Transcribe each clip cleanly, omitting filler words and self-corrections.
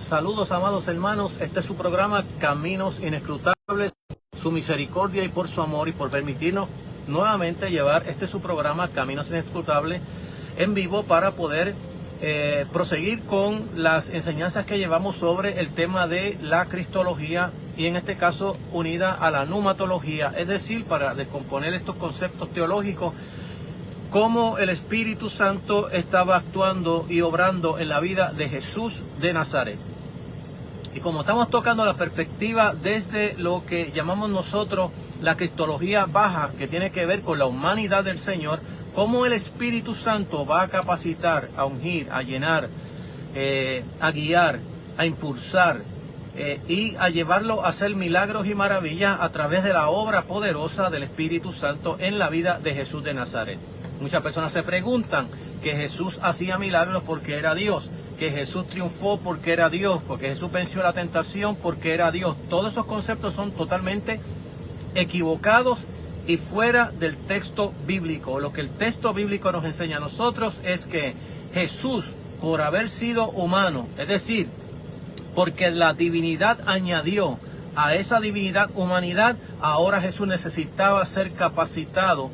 Saludos, amados hermanos. Este es su programa Caminos Inescrutables, su misericordia y por su amor y por permitirnos nuevamente llevar su programa Caminos Inescrutables en vivo para poder proseguir con las enseñanzas que llevamos sobre el tema de la cristología y en este caso unida a la pneumatología, es decir, para descomponer estos conceptos teológicos, cómo el Espíritu Santo estaba actuando y obrando en la vida de Jesús de Nazaret. Y como estamos tocando la perspectiva desde lo que llamamos nosotros la cristología baja, que tiene que ver con la humanidad del Señor, cómo el Espíritu Santo va a capacitar, a ungir, a llenar, a guiar, a impulsar y a llevarlo a hacer milagros y maravillas a través de la obra poderosa del Espíritu Santo en la vida de Jesús de Nazaret. Muchas personas se preguntan que Jesús hacía milagros porque era Dios, que Jesús triunfó porque era Dios, porque Jesús venció la tentación porque era Dios. Todos esos conceptos son totalmente equivocados y fuera del texto bíblico. Lo que el texto bíblico nos enseña a nosotros es que Jesús, por haber sido humano, es decir, porque la divinidad añadió a esa divinidad humanidad, ahora Jesús necesitaba ser capacitado,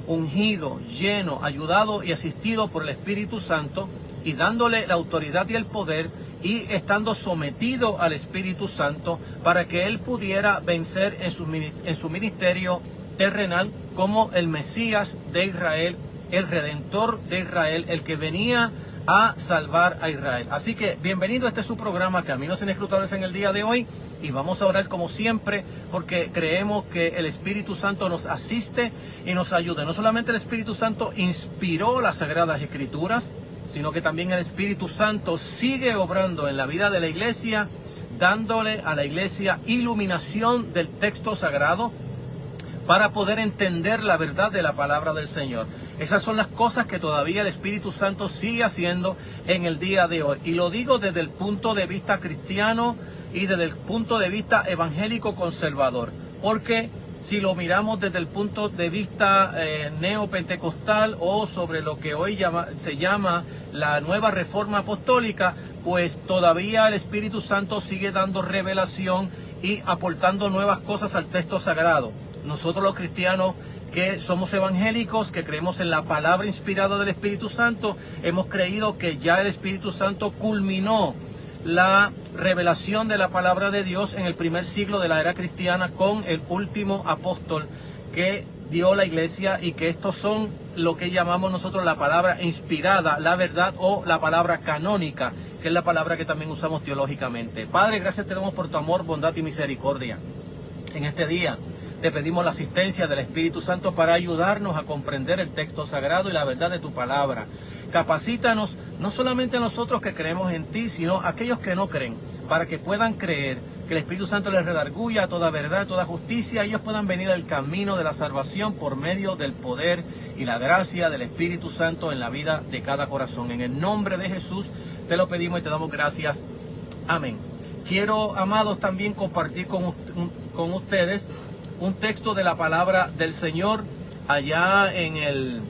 ungido, lleno, ayudado y asistido por el Espíritu Santo y dándole la autoridad y el poder y estando sometido al Espíritu Santo para que él pudiera vencer en su ministerio terrenal como el Mesías de Israel, el Redentor de Israel, el que venía a salvar a Israel. Así que bienvenido a su programa Caminos Inescrutables en el día de hoy y vamos a orar como siempre porque creemos que el Espíritu Santo nos asiste y nos ayuda. No solamente el Espíritu Santo inspiró las Sagradas Escrituras, sino que también el Espíritu Santo sigue obrando en la vida de la iglesia, dándole a la iglesia iluminación del texto sagrado para poder entender la verdad de la palabra del Señor. Esas son las cosas que todavía el Espíritu Santo sigue haciendo en el día de hoy. Y lo digo desde el punto de vista cristiano y desde el punto de vista evangélico conservador. Porque si lo miramos desde el punto de vista neopentecostal o sobre lo que hoy se llama la nueva reforma apostólica, pues todavía el Espíritu Santo sigue dando revelación y aportando nuevas cosas al texto sagrado. Nosotros los cristianos que somos evangélicos, que creemos en la palabra inspirada del Espíritu Santo, hemos creído que ya el Espíritu Santo culminó la revelación de la palabra de Dios en el primer siglo de la era cristiana con el último apóstol que dio la iglesia y que estos son lo que llamamos nosotros la palabra inspirada, la verdad o la palabra canónica, que es la palabra que también usamos teológicamente. Padre, gracias te damos por tu amor, bondad y misericordia. En este día te pedimos la asistencia del Espíritu Santo para ayudarnos a comprender el texto sagrado y la verdad de tu palabra. Capacítanos, no solamente a nosotros que creemos en ti, sino a aquellos que no creen, para que puedan creer, que el Espíritu Santo les redarguya a toda verdad, a toda justicia, y ellos puedan venir al camino de la salvación por medio del poder y la gracia del Espíritu Santo en la vida de cada corazón. En el nombre de Jesús te lo pedimos y te damos gracias. Amén. Quiero, amados, también compartir con ustedes un texto de la palabra del Señor allá en el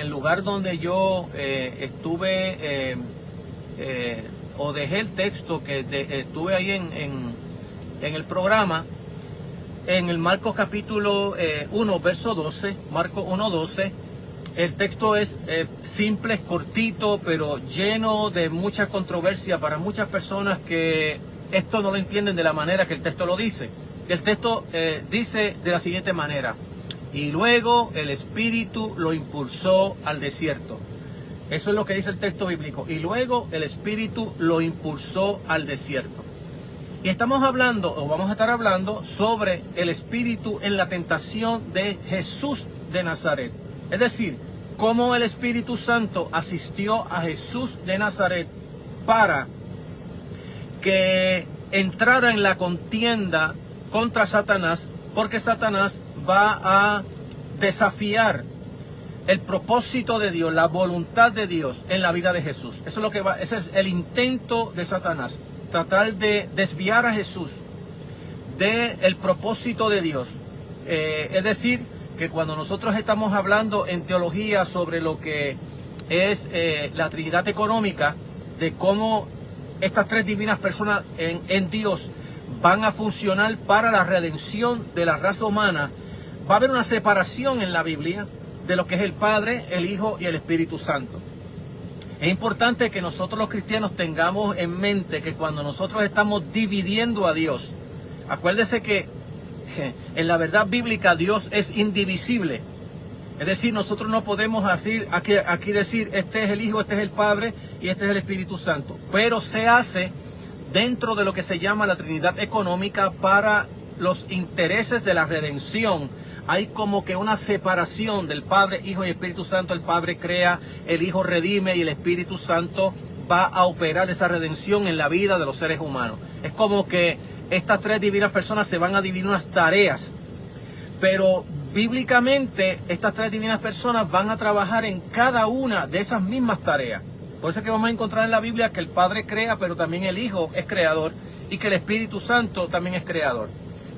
lugar donde yo estuve o dejé el texto que estuve ahí en el programa, en el Marcos capítulo 1, verso 12, Marcos 1, 12. El texto es simple, es cortito, pero lleno de mucha controversia para muchas personas que esto no lo entienden de la manera que el texto lo dice. El texto dice de la siguiente manera: y luego el Espíritu lo impulsó al desierto. Eso es lo que dice el texto bíblico. Y luego el Espíritu lo impulsó al desierto. Y estamos hablando, o vamos a estar hablando, sobre el Espíritu en la tentación de Jesús de Nazaret. Es decir, cómo el Espíritu Santo asistió a Jesús de Nazaret para que entrara en la contienda contra Satanás, porque Satanás va a desafiar el propósito de Dios, la voluntad de Dios en la vida de Jesús. Eso es lo que ese es el intento de Satanás, tratar de desviar a Jesús del propósito de Dios. Es decir, que cuando nosotros estamos hablando en teología sobre lo que es la Trinidad económica, de cómo estas tres divinas personas en Dios van a funcionar para la redención de la raza humana, va a haber una separación en la Biblia de lo que es el Padre, el Hijo y el Espíritu Santo. Es importante que nosotros los cristianos tengamos en mente que cuando nosotros estamos dividiendo a Dios, acuérdese que en la verdad bíblica Dios es indivisible. Es decir, nosotros no podemos aquí decir este es el Hijo, este es el Padre y este es el Espíritu Santo. Pero se hace dentro de lo que se llama la Trinidad económica para los intereses de la redención. Hay como que una separación del Padre, Hijo y Espíritu Santo. El Padre crea, el Hijo redime y el Espíritu Santo va a operar esa redención en la vida de los seres humanos. Es como que estas tres divinas personas se van a dividir unas tareas, pero bíblicamente estas tres divinas personas van a trabajar en cada una de esas mismas tareas. Por eso es que vamos a encontrar en la Biblia que el Padre crea, pero también el Hijo es creador y que el Espíritu Santo también es creador.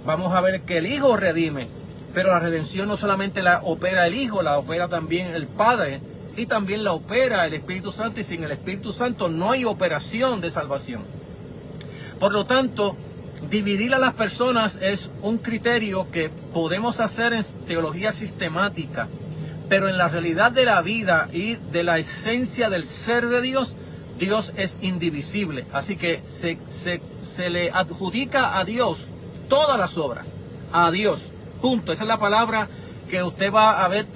Vamos a ver que el Hijo redime, pero la redención no solamente la opera el Hijo, la opera también el Padre y también la opera el Espíritu Santo, y sin el Espíritu Santo no hay operación de salvación. Por lo tanto, dividir a las personas es un criterio que podemos hacer en teología sistemática, pero en la realidad de la vida y de la esencia del ser de Dios, Dios es indivisible. Así que se le adjudica a Dios todas las obras, a Dios, punto. Esa es la palabra que usted va a ver,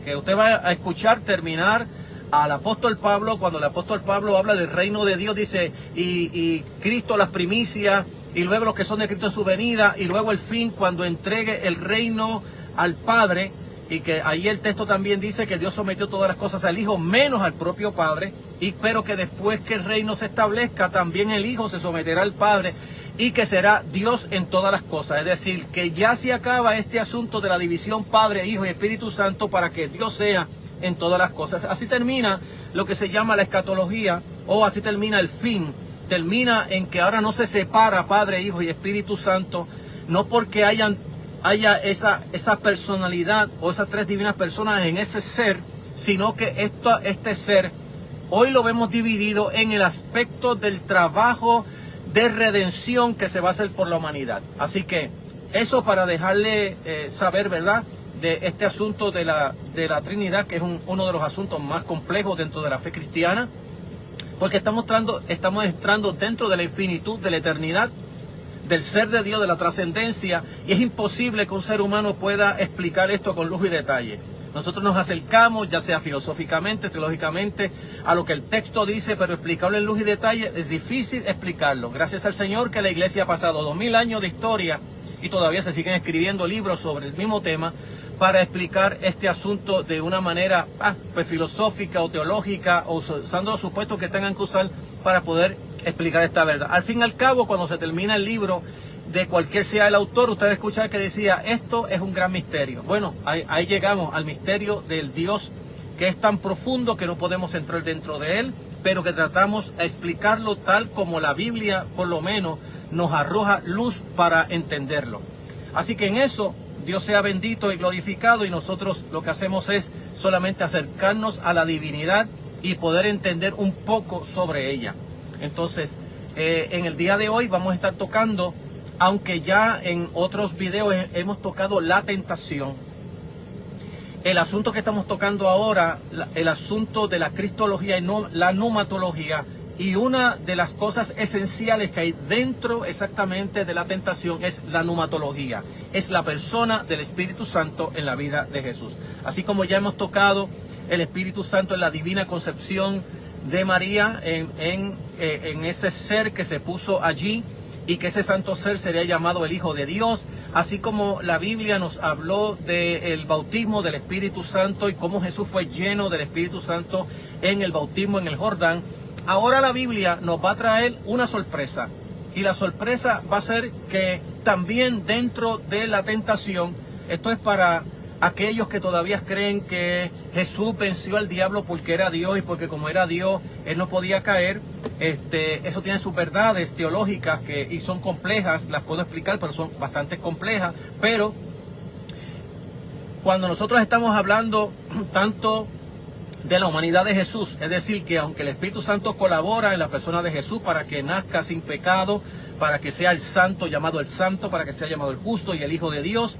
que usted va a escuchar terminar al apóstol Pablo. Cuando el apóstol Pablo habla del reino de Dios, dice, y Cristo las primicias, y luego los que son de Cristo en su venida, y luego el fin, cuando entregue el reino al Padre. Y que ahí el texto también dice que Dios sometió todas las cosas al Hijo, menos al propio Padre, pero que después que el reino se establezca, también el Hijo se someterá al Padre, y que será Dios en todas las cosas. Es decir, que ya se acaba este asunto de la división Padre, Hijo y Espíritu Santo para que Dios sea en todas las cosas. Así termina lo que se llama la escatología, o así termina el fin. Termina en que ahora no se separa Padre, Hijo y Espíritu Santo, no porque haya esa personalidad o esas tres divinas personas en ese ser, sino que este ser hoy lo vemos dividido en el aspecto del trabajo de redención que se va a hacer por la humanidad. Así que eso para dejarle saber, ¿verdad?, de este asunto de la Trinidad, que es uno de los asuntos más complejos dentro de la fe cristiana, porque estamos entrando dentro de la infinitud, de la eternidad, del ser de Dios, de la trascendencia, y es imposible que un ser humano pueda explicar esto con lujo y detalle. Nosotros nos acercamos, ya sea filosóficamente, teológicamente, a lo que el texto dice, pero explicarlo en lujo y detalle es difícil explicarlo. Gracias al Señor que la iglesia ha pasado 2000 años de historia y todavía se siguen escribiendo libros sobre el mismo tema para explicar este asunto de una manera filosófica o teológica, o usando los supuestos que tengan que usar para poder explicar esta verdad. Al fin y al cabo, cuando se termina el libro, de cualquier sea el autor, usted escucha que decía, esto es un gran misterio. Bueno, ahí llegamos al misterio del Dios, que es tan profundo que no podemos entrar dentro de él, pero que tratamos de explicarlo tal como la Biblia, por lo menos, nos arroja luz para entenderlo. Así que en eso, Dios sea bendito y glorificado, y nosotros lo que hacemos es solamente acercarnos a la divinidad y poder entender un poco sobre ella. Entonces, en el día de hoy vamos a estar tocando, aunque ya en otros videos hemos tocado la tentación, el asunto que estamos tocando ahora, el asunto de la cristología y la pneumatología, y una de las cosas esenciales que hay dentro exactamente de la tentación es la pneumatología, es la persona del Espíritu Santo en la vida de Jesús. Así como ya hemos tocado el Espíritu Santo en la divina concepción de María, en ese ser que se puso allí, y que ese santo ser sería llamado el Hijo de Dios, así como la Biblia nos habló del bautismo del Espíritu Santo y cómo Jesús fue lleno del Espíritu Santo en el bautismo en el Jordán. Ahora la Biblia nos va a traer una sorpresa, y la sorpresa va a ser que también dentro de la tentación, esto es para aquellos que todavía creen que Jesús venció al diablo porque era Dios, y porque como era Dios, él no podía caer. Eso tiene sus verdades teológicas y son complejas, las puedo explicar, pero son bastante complejas. Pero cuando nosotros estamos hablando tanto de la humanidad de Jesús. Es decir, que aunque el Espíritu Santo colabora en la persona de Jesús para que nazca sin pecado, para que sea el santo llamado el santo, para que sea llamado el justo y el Hijo de Dios,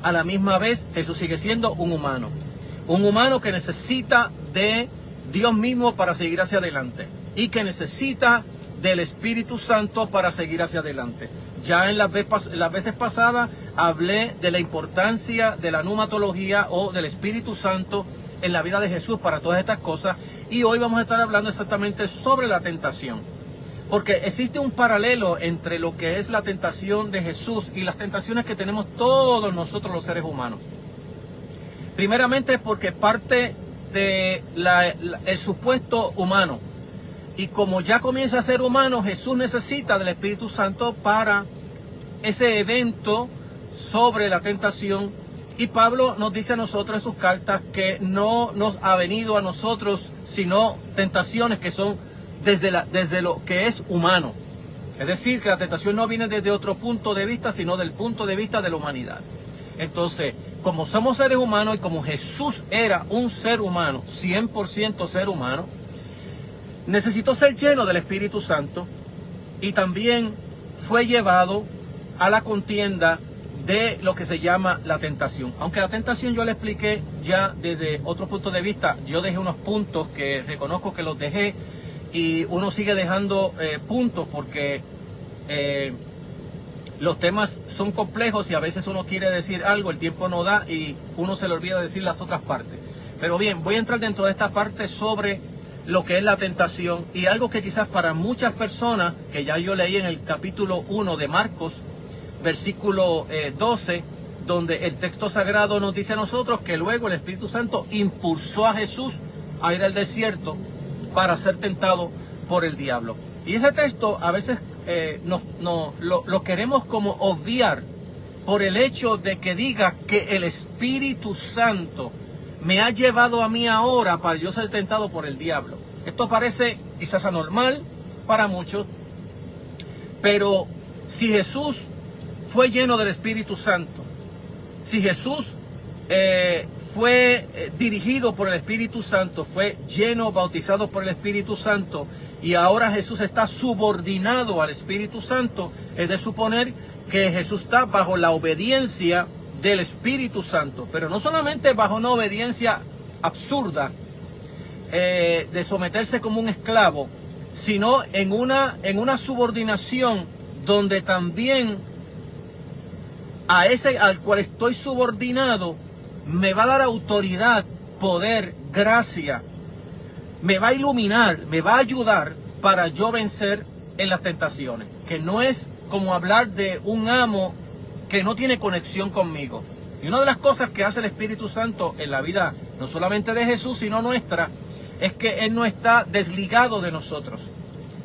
a la misma vez Jesús sigue siendo un humano. Un humano que necesita de Dios mismo para seguir hacia adelante y que necesita del Espíritu Santo para seguir hacia adelante. Ya en las veces pasadas hablé de la importancia de la pneumatología o del Espíritu Santo en la vida de Jesús para todas estas cosas, y hoy vamos a estar hablando exactamente sobre la tentación, porque existe un paralelo entre lo que es la tentación de Jesús y las tentaciones que tenemos todos nosotros los seres humanos. Primeramente porque parte de el supuesto humano, y como ya comienza a ser humano, Jesús necesita del Espíritu Santo para ese evento sobre la tentación. Y Pablo nos dice a nosotros en sus cartas que no nos ha venido a nosotros sino tentaciones que son desde lo que es humano. Es decir, que la tentación no viene desde otro punto de vista, sino del punto de vista de la humanidad. Entonces, como somos seres humanos y como Jesús era un ser humano, 100% ser humano, necesitó ser lleno del Espíritu Santo y también fue llevado a la contienda de lo que se llama la tentación. Aunque la tentación yo le expliqué ya desde otro punto de vista, yo dejé unos puntos que reconozco que los dejé, y uno sigue dejando puntos porque los temas son complejos y a veces uno quiere decir algo, el tiempo no da y uno se le olvida decir las otras partes. Pero bien, voy a entrar dentro de esta parte sobre lo que es la tentación, y algo que quizás para muchas personas, que ya yo leí en el capítulo 1 de Marcos, versículo 12, donde el texto sagrado nos dice a nosotros que luego el Espíritu Santo impulsó a Jesús a ir al desierto para ser tentado por el diablo. Y ese texto a veces lo queremos como obviar por el hecho de que diga que el Espíritu Santo me ha llevado a mí ahora para yo ser tentado por el diablo. Esto parece quizás anormal para muchos, pero si Jesús fue lleno del Espíritu Santo, si Jesús fue dirigido por el Espíritu Santo, fue lleno, bautizado por el Espíritu Santo, y ahora Jesús está subordinado al Espíritu Santo, es de suponer que Jesús está bajo la obediencia del Espíritu Santo, pero no solamente bajo una obediencia absurda de someterse como un esclavo, sino en una subordinación donde también a ese al cual estoy subordinado me va a dar autoridad, poder, gracia, me va a iluminar, me va a ayudar para yo vencer en las tentaciones, que no es como hablar de un amo que no tiene conexión conmigo. Y una de las cosas que hace el Espíritu Santo en la vida, no solamente de Jesús, sino nuestra, es que Él no está desligado de nosotros.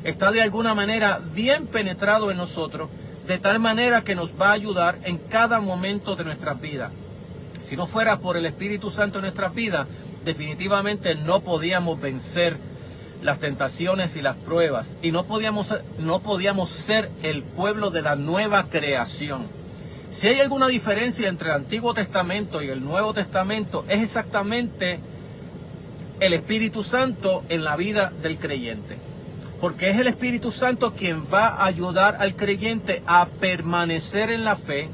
Está de alguna manera bien penetrado en nosotros, de tal manera que nos va a ayudar en cada momento de nuestras vidas. Si no fuera por el Espíritu Santo en nuestras vidas, definitivamente no podíamos vencer las tentaciones y las pruebas. Y no podíamos ser el pueblo de la nueva creación. Si hay alguna diferencia entre el Antiguo Testamento y el Nuevo Testamento, es exactamente el Espíritu Santo en la vida del creyente. Porque es el Espíritu Santo quien va a ayudar al creyente a permanecer en la fe,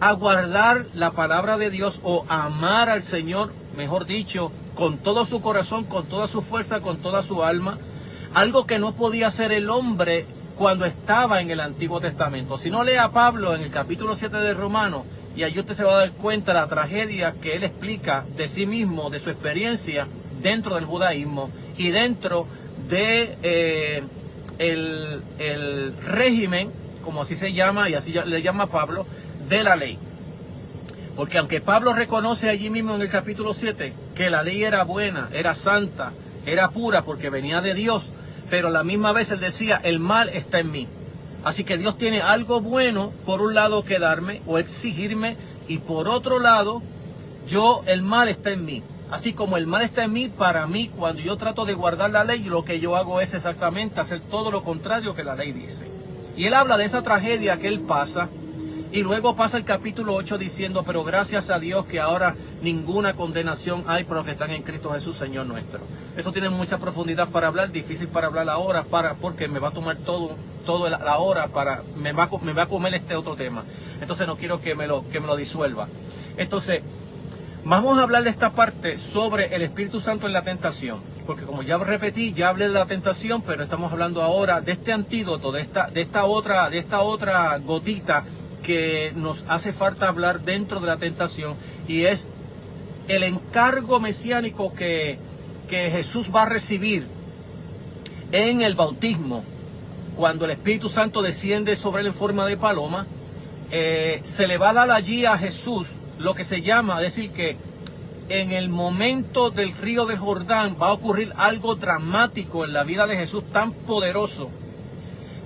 a guardar la palabra de Dios o a amar al Señor, mejor dicho, con todo su corazón, con toda su fuerza, con toda su alma. Algo que no podía hacer el hombre cuando estaba en el Antiguo Testamento. Si no, lea a Pablo en el capítulo 7 de Romanos, y ahí usted se va a dar cuenta de la tragedia que él explica de sí mismo, de su experiencia dentro del judaísmo y dentro de el régimen, como así se llama y así le llama Pablo, de la ley. Porque aunque Pablo reconoce allí mismo en el capítulo 7 que la ley era buena, era santa, era pura porque venía de Dios, pero a la misma vez él decía, el mal está en mí. Así que Dios tiene algo bueno, por un lado, que darme o exigirme, y por otro lado, el mal está en mí. Así como el mal está en mí, para mí, cuando yo trato de guardar la ley, lo que yo hago es exactamente hacer todo lo contrario que la ley dice. Y él habla de esa tragedia que él pasa, Y luego pasa el capítulo 8 diciendo, pero gracias a Dios que ahora ninguna condenación hay para los que están en Cristo Jesús, Señor nuestro. Eso tiene mucha profundidad para hablar, difícil para hablar ahora, porque me va a tomar todo la hora, me va a comer este otro tema. Entonces no quiero que me lo disuelva. Entonces, vamos a hablar de esta parte sobre el Espíritu Santo en la tentación. Porque como ya repetí, ya hablé de la tentación, pero estamos hablando ahora de este antídoto, de esta otra gotita que nos hace falta hablar dentro de la tentación, y es el encargo mesiánico que Jesús va a recibir en el bautismo. Cuando el Espíritu Santo desciende sobre él en forma de paloma, se le va a dar allí a Jesús lo que se llama, es decir, que en el momento del río de Jordán va a ocurrir algo dramático en la vida de Jesús, tan poderoso,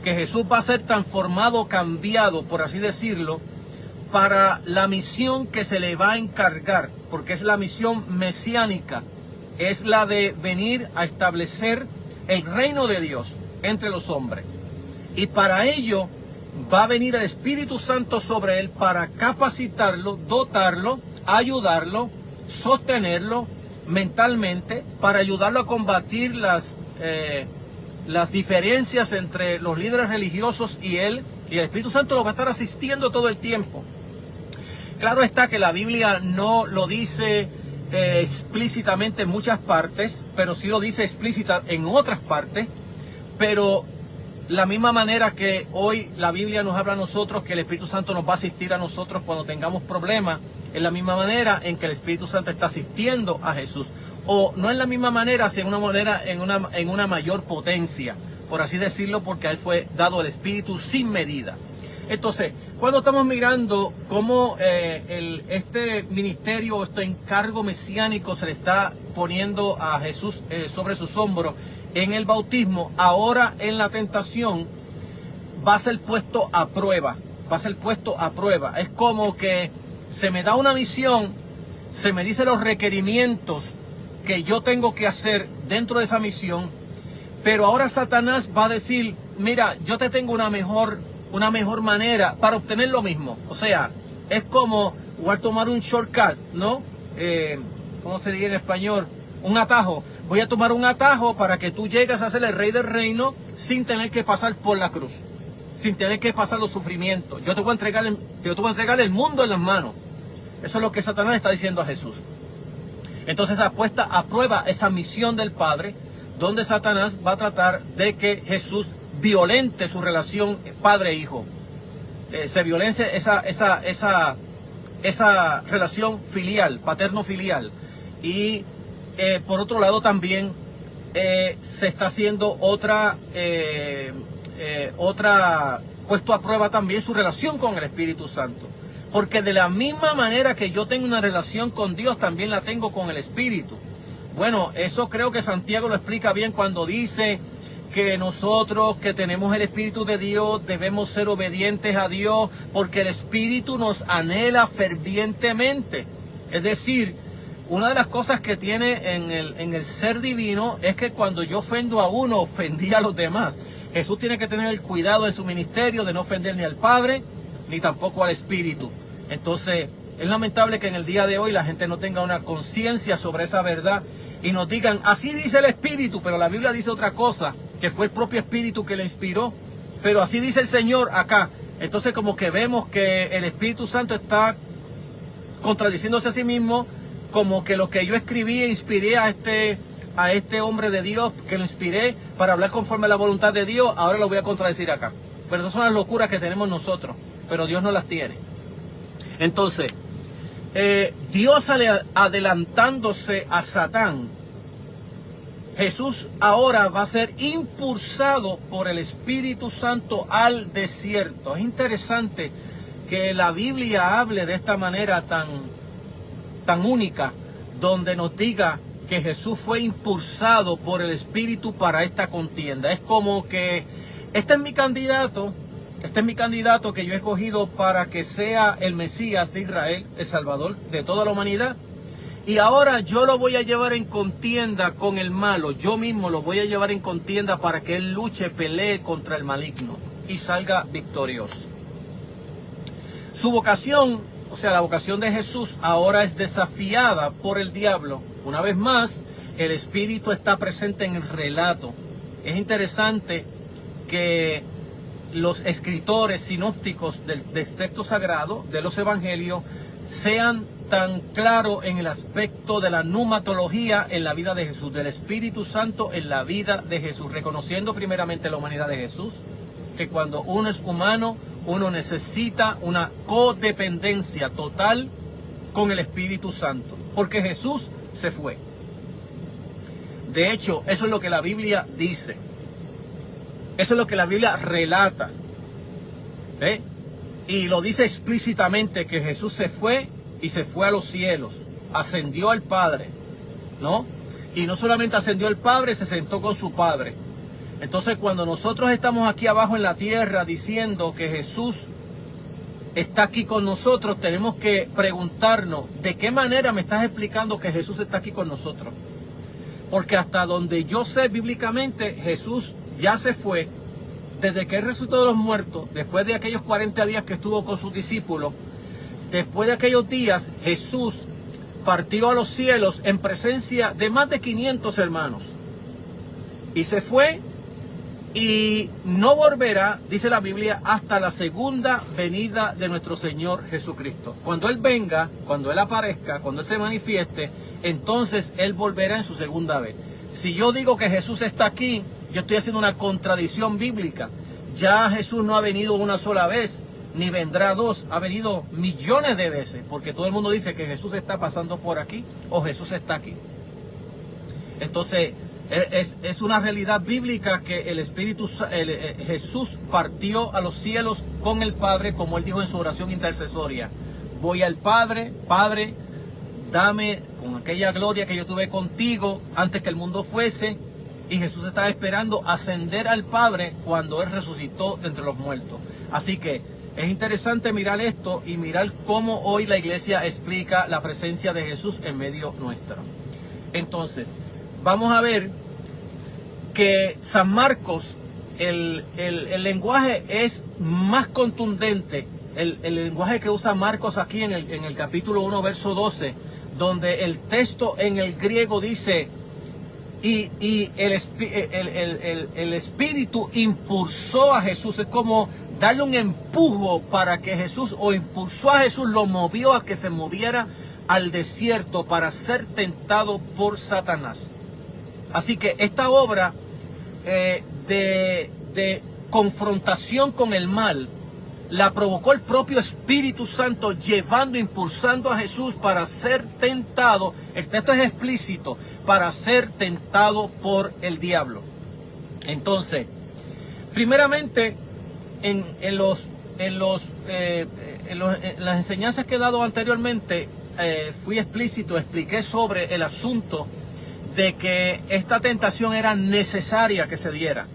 que Jesús va a ser transformado, cambiado, por así decirlo, para la misión que se le va a encargar, porque es la misión mesiánica, es la de venir a establecer el reino de Dios entre los hombres. Y para ello va a venir el Espíritu Santo sobre él para capacitarlo, dotarlo, ayudarlo, sostenerlo mentalmente, para ayudarlo a combatir las diferencias entre los líderes religiosos y él, y el Espíritu Santo lo va a estar asistiendo todo el tiempo. Claro está que la Biblia no lo dice explícitamente en muchas partes, pero sí lo dice explícita en otras partes. Pero la misma manera que hoy la Biblia nos habla a nosotros que el Espíritu Santo nos va a asistir a nosotros cuando tengamos problemas, es la misma manera en que el Espíritu Santo está asistiendo a Jesús. O no en la misma manera, sino en una mayor potencia, por así decirlo, porque a él fue dado el Espíritu sin medida. Entonces, cuando estamos mirando cómo este ministerio, este encargo mesiánico se le está poniendo a Jesús sobre sus hombros en el bautismo, ahora en la tentación va a ser puesto a prueba. Va a ser puesto a prueba. Es como que se me da una misión, se me dice los requerimientos que yo tengo que hacer dentro de esa misión, pero ahora Satanás va a decir, mira, yo te tengo una mejor manera para obtener lo mismo. O sea, es como igual tomar un shortcut, ¿no? ¿Cómo se dice en español? Un atajo. Voy a tomar un atajo para que tú llegues a ser el rey del reino sin tener que pasar por la cruz, sin tener que pasar los sufrimientos. Yo te voy a entregar el mundo en las manos. Eso es lo que Satanás está diciendo a Jesús. Entonces apuesta a prueba esa misión del Padre, donde Satanás va a tratar de que Jesús violente su relación padre-hijo. Se violence esa relación filial, paterno-filial. Y por otro lado también se está haciendo otra puesto a prueba también su relación con el Espíritu Santo. Porque de la misma manera que yo tengo una relación con Dios, también la tengo con el Espíritu. Bueno, eso creo que Santiago lo explica bien cuando dice que nosotros que tenemos el Espíritu de Dios debemos ser obedientes a Dios porque el Espíritu nos anhela fervientemente. Es decir, una de las cosas que tiene en el ser divino es que cuando yo ofendo a uno, ofendí a los demás. Jesús tiene que tener el cuidado en su ministerio de no ofender ni al Padre ni tampoco al Espíritu. Entonces, es lamentable que en el día de hoy la gente no tenga una conciencia sobre esa verdad y nos digan, así dice el Espíritu, pero la Biblia dice otra cosa, que fue el propio Espíritu que le inspiró, pero así dice el Señor acá. Entonces como que vemos que el Espíritu Santo está contradiciéndose a sí mismo, como que lo que yo escribí e inspiré a este hombre de Dios, que lo inspiré para hablar conforme a la voluntad de Dios, ahora lo voy a contradecir acá. Pero esas son las locuras que tenemos nosotros, pero Dios no las tiene. Entonces, Dios adelantándose a Satán, Jesús ahora va a ser impulsado por el Espíritu Santo al desierto. Es interesante que la Biblia hable de esta manera tan única, donde nos diga que Jesús fue impulsado por el Espíritu para esta contienda. Es como que este es mi candidato que yo he escogido para que sea el Mesías de Israel, el Salvador de toda la humanidad. Y ahora yo lo voy a llevar en contienda con el malo. Yo mismo lo voy a llevar en contienda para que él luche, pelee contra el maligno y salga victorioso. Su vocación, o sea, la vocación de Jesús, ahora es desafiada por el diablo. Una vez más, el Espíritu está presente en el relato. Es interesante que los escritores sinópticos del texto sagrado, de los evangelios, sean tan claros en el aspecto de la pneumatología en la vida de Jesús, del Espíritu Santo en la vida de Jesús, reconociendo primeramente la humanidad de Jesús, que cuando uno es humano, uno necesita una codependencia total con el Espíritu Santo, porque Jesús se fue. De hecho, eso es lo que la Biblia dice. Eso es lo que la Biblia relata. ¿Ve? Y lo dice explícitamente que Jesús se fue y se fue a los cielos. Ascendió al Padre, ¿no? Y no solamente ascendió al Padre, se sentó con su Padre. Entonces, cuando nosotros estamos aquí abajo en la tierra diciendo que Jesús está aquí con nosotros, tenemos que preguntarnos, ¿de qué manera me estás explicando que Jesús está aquí con nosotros? Porque hasta donde yo sé bíblicamente, Jesús ya se fue. Desde que Él resucitó de los muertos, después de aquellos 40 días que estuvo con sus discípulos, después de aquellos días, Jesús partió a los cielos en presencia de más de 500 hermanos. Y se fue y no volverá, dice la Biblia, hasta la segunda venida de nuestro Señor Jesucristo. Cuando Él venga, cuando Él aparezca, cuando Él se manifieste, entonces Él volverá en su segunda vez. Si yo digo que Jesús está aquí, yo estoy haciendo una contradicción bíblica. Ya Jesús no ha venido una sola vez, ni vendrá dos, ha venido millones de veces, porque todo el mundo dice que Jesús está pasando por aquí o Jesús está aquí. Entonces, es una realidad bíblica que el Espíritu, Jesús partió a los cielos con el Padre, como Él dijo en su oración intercesoria. Voy al Padre, Padre, dame con aquella gloria que yo tuve contigo antes que el mundo fuese. Y Jesús estaba esperando ascender al Padre cuando Él resucitó de entre los muertos. Así que es interesante mirar esto y mirar cómo hoy la iglesia explica la presencia de Jesús en medio nuestro. Entonces, vamos a ver que San Marcos, el lenguaje es más contundente. El lenguaje que usa Marcos aquí en el capítulo 1, verso 12, donde el texto en el griego dice... Y el Espíritu impulsó a Jesús. Es como darle un empujo para que Jesús, o impulsó a Jesús, lo movió a que se moviera al desierto para ser tentado por Satanás. Así que esta obra de confrontación con el mal la provocó el propio Espíritu Santo, llevando, impulsando a Jesús para ser tentado. El texto es explícito, para ser tentado por el diablo. Entonces, primeramente, en las enseñanzas que he dado anteriormente, fui explícito, expliqué sobre el asunto de que esta tentación era necesaria que se diera.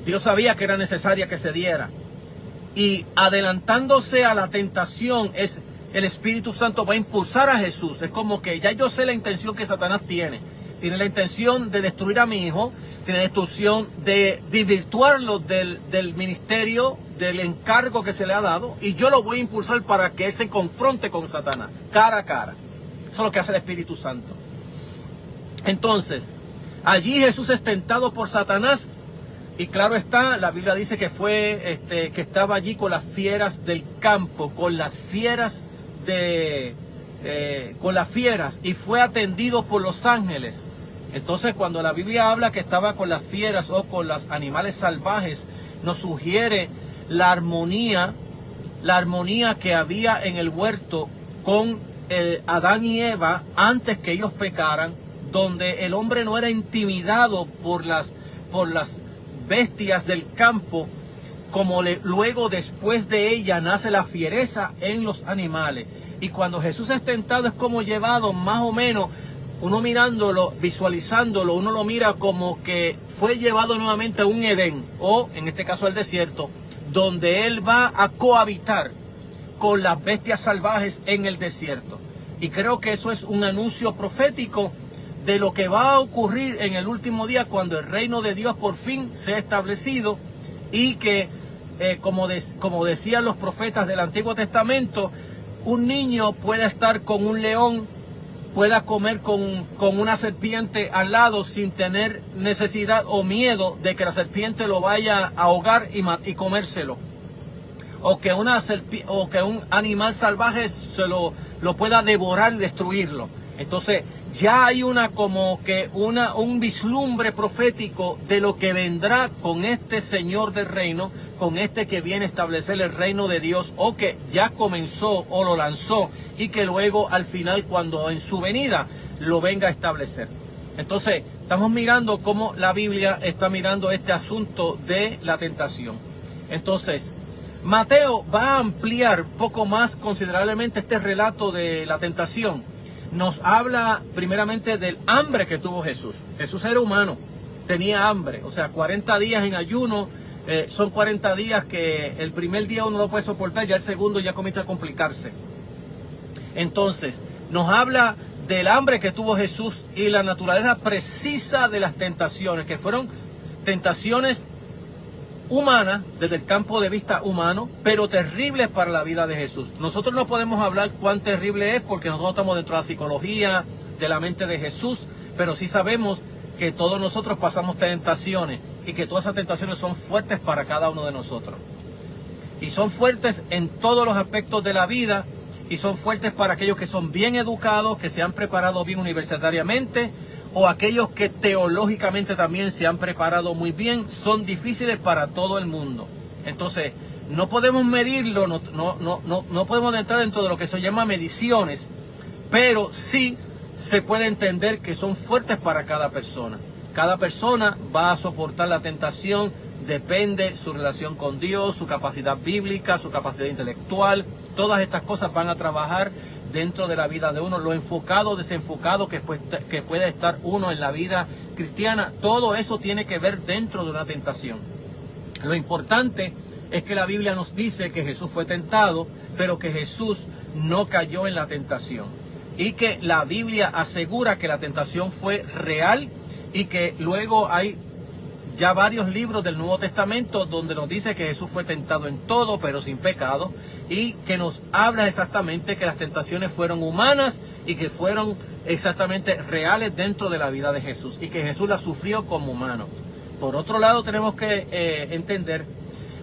Dios sabía que era necesaria que se diera. Y adelantándose a la tentación, el Espíritu Santo va a impulsar a Jesús. Es como que ya yo sé la intención que Satanás tiene. Tiene la intención de destruir a mi hijo. Tiene la intención de desvirtuarlo del ministerio, del encargo que se le ha dado. Y yo lo voy a impulsar para que él se confronte con Satanás, cara a cara. Eso es lo que hace el Espíritu Santo. Entonces, allí Jesús es tentado por Satanás. Y claro está, la Biblia dice que que estaba allí con las fieras del campo, con las fieras y fue atendido por los ángeles. Entonces, cuando la Biblia habla que estaba con las fieras o con los animales salvajes, nos sugiere la armonía que había en el huerto con Adán y Eva antes que ellos pecaran, donde el hombre no era intimidado por las bestias del campo, como luego después de ella nace la fiereza en los animales. Y cuando Jesús es tentado es como llevado más o menos, uno mirándolo, visualizándolo, uno lo mira como que fue llevado nuevamente a un Edén, o en este caso al desierto, donde él va a cohabitar con las bestias salvajes en el desierto. Y creo que eso es un anuncio profético de lo que va a ocurrir en el último día, cuando el reino de Dios por fin sea establecido y que como decían los profetas del Antiguo Testamento, un niño pueda estar con un león, pueda comer con una serpiente al lado sin tener necesidad o miedo de que la serpiente lo vaya a ahogar y comérselo. O que un animal salvaje lo pueda devorar y destruirlo. Entonces ya hay un vislumbre profético de lo que vendrá con este Señor del reino, con este que viene a establecer el reino de Dios, o que ya comenzó o lo lanzó y que luego al final, cuando en su venida lo venga a establecer. Entonces estamos mirando cómo la Biblia está mirando este asunto de la tentación. Entonces Mateo va a ampliar poco más considerablemente este relato de la tentación. Nos habla primeramente del hambre que tuvo Jesús. Jesús era humano, tenía hambre, o sea, 40 días en ayuno, son 40 días que el primer día uno lo puede soportar, ya el segundo ya comienza a complicarse. Entonces, nos habla del hambre que tuvo Jesús y la naturaleza precisa de las tentaciones, que fueron tentaciones humanas, desde el campo de vista humano, pero terribles para la vida de Jesús. Nosotros no podemos hablar cuán terrible es porque nosotros estamos dentro de la psicología de la mente de Jesús, pero sí sabemos que todos nosotros pasamos tentaciones y que todas esas tentaciones son fuertes para cada uno de nosotros. Y son fuertes en todos los aspectos de la vida, y son fuertes para aquellos que son bien educados, que se han preparado bien universitariamente, o aquellos que teológicamente también se han preparado muy bien. Son difíciles para todo el mundo. Entonces, no podemos medirlo, no podemos entrar dentro de lo que se llama mediciones, pero sí se puede entender que son fuertes para cada persona. Cada persona va a soportar la tentación, depende su relación con Dios, su capacidad bíblica, su capacidad intelectual. Todas estas cosas van a trabajar dentro de la vida de uno, lo enfocado, desenfocado que puede estar uno en la vida cristiana. Todo eso tiene que ver dentro de una tentación. Lo importante es que la Biblia nos dice que Jesús fue tentado, pero que Jesús no cayó en la tentación. Y que la Biblia asegura que la tentación fue real, y que luego hay ya varios libros del Nuevo Testamento donde nos dice que Jesús fue tentado en todo, pero sin pecado, y que nos habla exactamente que las tentaciones fueron humanas y que fueron exactamente reales dentro de la vida de Jesús, y que Jesús las sufrió como humano. Por otro lado, tenemos que entender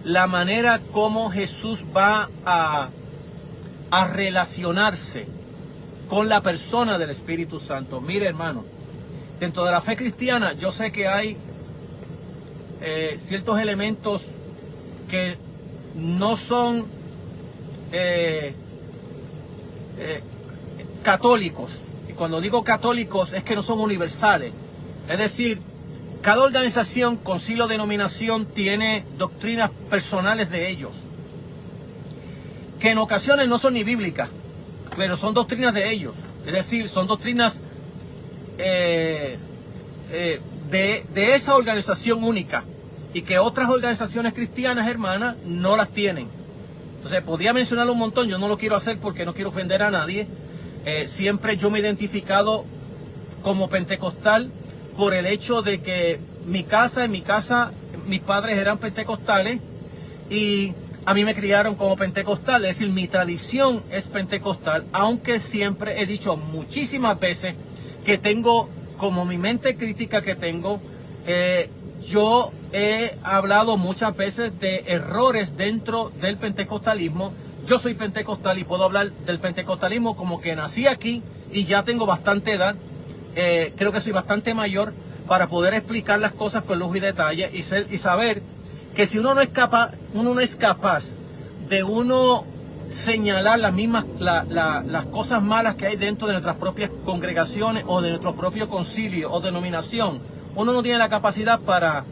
la manera como Jesús va a relacionarse con la persona del Espíritu Santo. Mire, hermano, dentro de la fe cristiana yo sé que hay ciertos elementos que no son católicos. Y cuando digo católicos es que no son universales. Es decir, cada organización, concilio, denominación tiene doctrinas personales de ellos, que en ocasiones no son ni bíblicas, pero son doctrinas de ellos. Es decir, son doctrinas de esa organización única, y que otras organizaciones cristianas hermanas no las tienen. Entonces podría mencionar un montón, yo no lo quiero hacer porque no quiero ofender a nadie. Siempre yo me he identificado como pentecostal por el hecho de que en mi casa mis padres eran pentecostales y a mí me criaron como pentecostal. Es decir, mi tradición es pentecostal, aunque siempre he dicho muchísimas veces que tengo, como mi mente crítica que tengo, yo he hablado muchas veces de errores dentro del pentecostalismo. Yo soy pentecostal y puedo hablar del pentecostalismo como que nací aquí y ya tengo bastante edad. Creo que soy bastante mayor para poder explicar las cosas con lujo y detalle, y saber que si uno no es capaz de uno señalar las cosas malas que hay dentro de nuestras propias congregaciones o de nuestro propio concilio o denominación, uno no tiene la capacidad para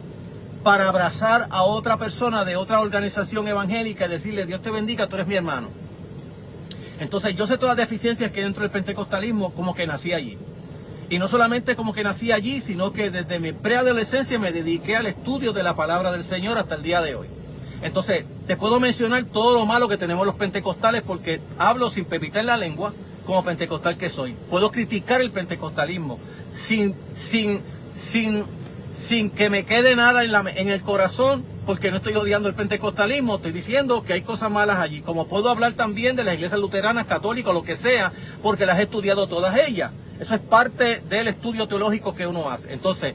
abrazar a otra persona de otra organización evangélica y decirle: Dios te bendiga, tú eres mi hermano. Entonces yo sé todas las deficiencias que hay dentro del pentecostalismo, como que nací allí. Y no solamente como que nací allí, sino que desde mi preadolescencia me dediqué al estudio de la palabra del Señor hasta el día de hoy. Entonces te puedo mencionar todo lo malo que tenemos los pentecostales, porque hablo sin pepitar la lengua como pentecostal que soy. Puedo criticar el pentecostalismo sin que me quede nada en el corazón, porque no estoy odiando el pentecostalismo, estoy diciendo que hay cosas malas allí. Como puedo hablar también de las iglesias luteranas, católicas, lo que sea, porque las he estudiado todas ellas. Eso es parte del estudio teológico que uno hace. Entonces,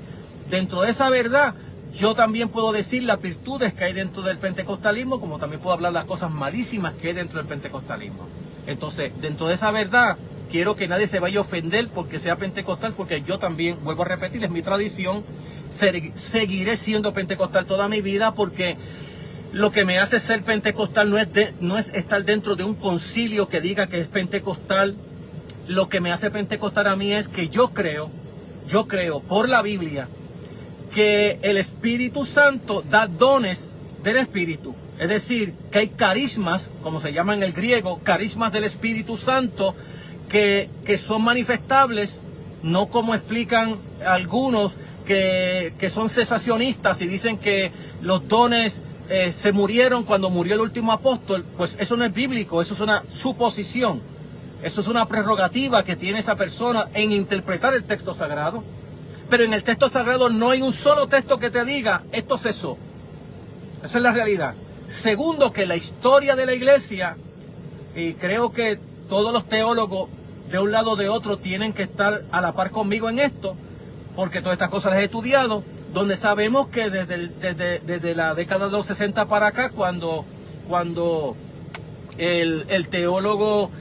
dentro de esa verdad, yo también puedo decir las virtudes que hay dentro del pentecostalismo, como también puedo hablar de las cosas malísimas que hay dentro del pentecostalismo. Entonces, dentro de esa verdad, quiero que nadie se vaya a ofender porque sea pentecostal, porque yo también, vuelvo a repetir, es mi tradición, seguiré siendo pentecostal toda mi vida, porque lo que me hace ser pentecostal no es estar dentro de un concilio que diga que es pentecostal. Lo que me hace pentecostal a mí es que yo creo por la Biblia que el Espíritu Santo da dones del Espíritu. Es decir, que hay carismas, como se llama en el griego, carismas del Espíritu Santo, que son manifestables, no como explican algunos que son cesacionistas y dicen que los dones se murieron cuando murió el último apóstol. Pues eso no es bíblico, eso es una suposición. Eso es una prerrogativa que tiene esa persona en interpretar el texto sagrado. Pero en el texto sagrado no hay un solo texto que te diga, esto cesó. Esa es la realidad. Segundo, que la historia de la iglesia, y creo que todos los teólogos de un lado o de otro tienen que estar a la par conmigo en esto, porque todas estas cosas las he estudiado, donde sabemos que desde la década de los 60 para acá, cuando el teólogo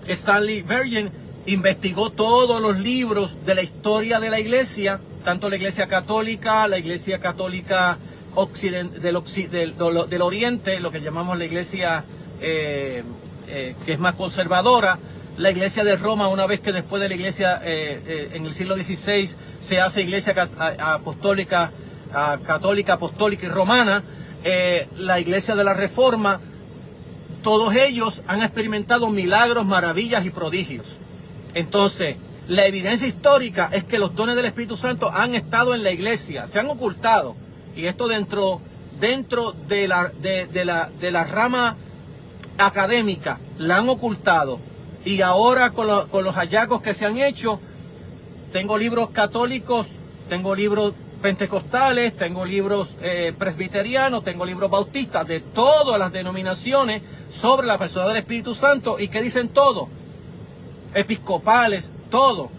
Stanley Bergen investigó todos los libros de la historia de la iglesia, tanto la iglesia católica del Oriente, lo que llamamos la iglesia que es más conservadora, la iglesia de Roma, una vez que después de la iglesia en el siglo XVI se hace iglesia apostólica, católica, apostólica y romana, la iglesia de la Reforma, todos ellos han experimentado milagros, maravillas y prodigios. Entonces, la evidencia histórica es que los dones del Espíritu Santo han estado en la iglesia, se han ocultado, y esto dentro de la rama académica la han ocultado. Y ahora con los hallazgos que se han hecho, tengo libros católicos, tengo libros pentecostales, tengo libros presbiterianos, tengo libros bautistas de todas las denominaciones sobre la persona del Espíritu Santo. ¿Y qué dicen todos? Episcopales, todos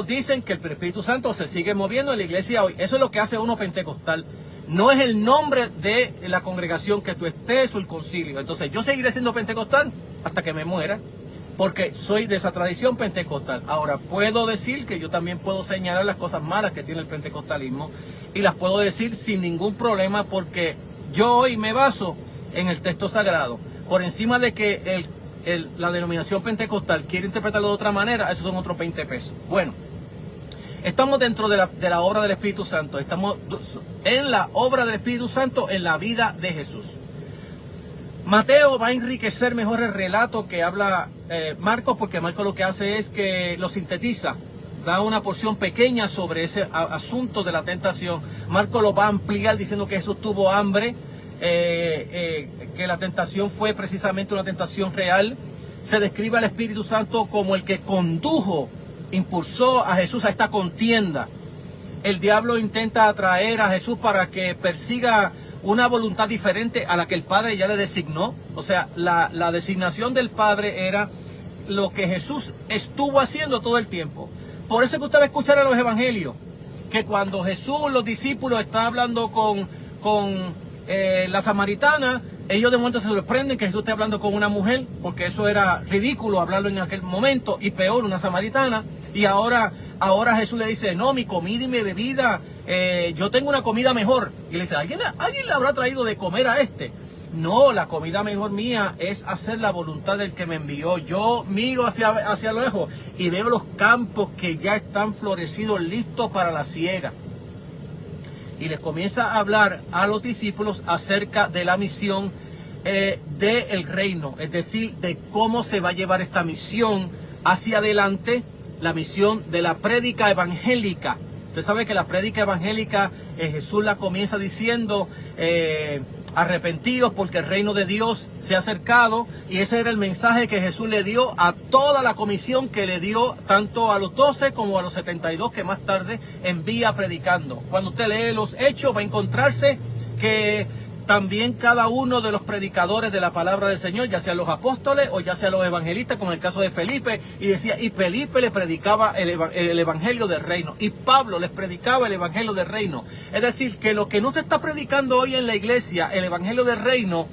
dicen que el Espíritu Santo se sigue moviendo en la iglesia hoy. Eso es lo que hace uno pentecostal. No es el nombre de la congregación que tú estés o el concilio. Entonces yo seguiré siendo pentecostal hasta que me muera, porque soy de esa tradición pentecostal. Ahora, puedo decir que yo también puedo señalar las cosas malas que tiene el pentecostalismo, y las puedo decir sin ningún problema, porque yo hoy me baso en el texto sagrado. Por encima de que la denominación pentecostal quiere interpretarlo de otra manera, esos son otros 20 pesos. Bueno, estamos dentro de la obra del Espíritu Santo. Estamos en la obra del Espíritu Santo en la vida de Jesús. Mateo va a enriquecer mejor el relato que habla Marcos, porque Marcos lo que hace es que lo sintetiza, da una porción pequeña sobre ese asunto de la tentación. Marcos lo va a ampliar diciendo que Jesús tuvo hambre, que la tentación fue precisamente una tentación real. Se describe al Espíritu Santo como el que impulsó a Jesús a esta contienda. El diablo intenta atraer a Jesús para que persiga una voluntad diferente a la que el Padre ya le designó. O sea, la designación del Padre era lo que Jesús estuvo haciendo todo el tiempo. Por eso es que usted va a escuchar en los evangelios que cuando Jesús, los discípulos, están hablando con la samaritana, ellos de momento se sorprenden que Jesús esté hablando con una mujer, porque eso era ridículo hablarlo en aquel momento, y peor, una samaritana. Y ahora Jesús le dice, no, mi comida y mi bebida, yo tengo una comida mejor. Y le dice, ¿alguien le habrá traído de comer a este? No, la comida mejor mía es hacer la voluntad del que me envió. Yo miro hacia lo lejos y veo los campos que ya están florecidos, listos para la siega. Y les comienza a hablar a los discípulos acerca de la misión del reino, es decir, de cómo se va a llevar esta misión hacia adelante, la misión de la prédica evangélica. Usted sabe que la prédica evangélica Jesús la comienza diciendo, arrepentidos porque el reino de Dios se ha acercado, y ese era el mensaje que Jesús le dio a toda la comisión que le dio tanto a los 12 como a los 72 que más tarde envía predicando. Cuando usted lee los Hechos va a encontrarse que también cada uno de los predicadores de la palabra del Señor, ya sean los apóstoles o ya sean los evangelistas, como en el caso de Felipe, y Felipe le predicaba el evangelio del reino, y Pablo les predicaba el evangelio del reino. Es decir, que lo que no se está predicando hoy en la iglesia, el evangelio del reino,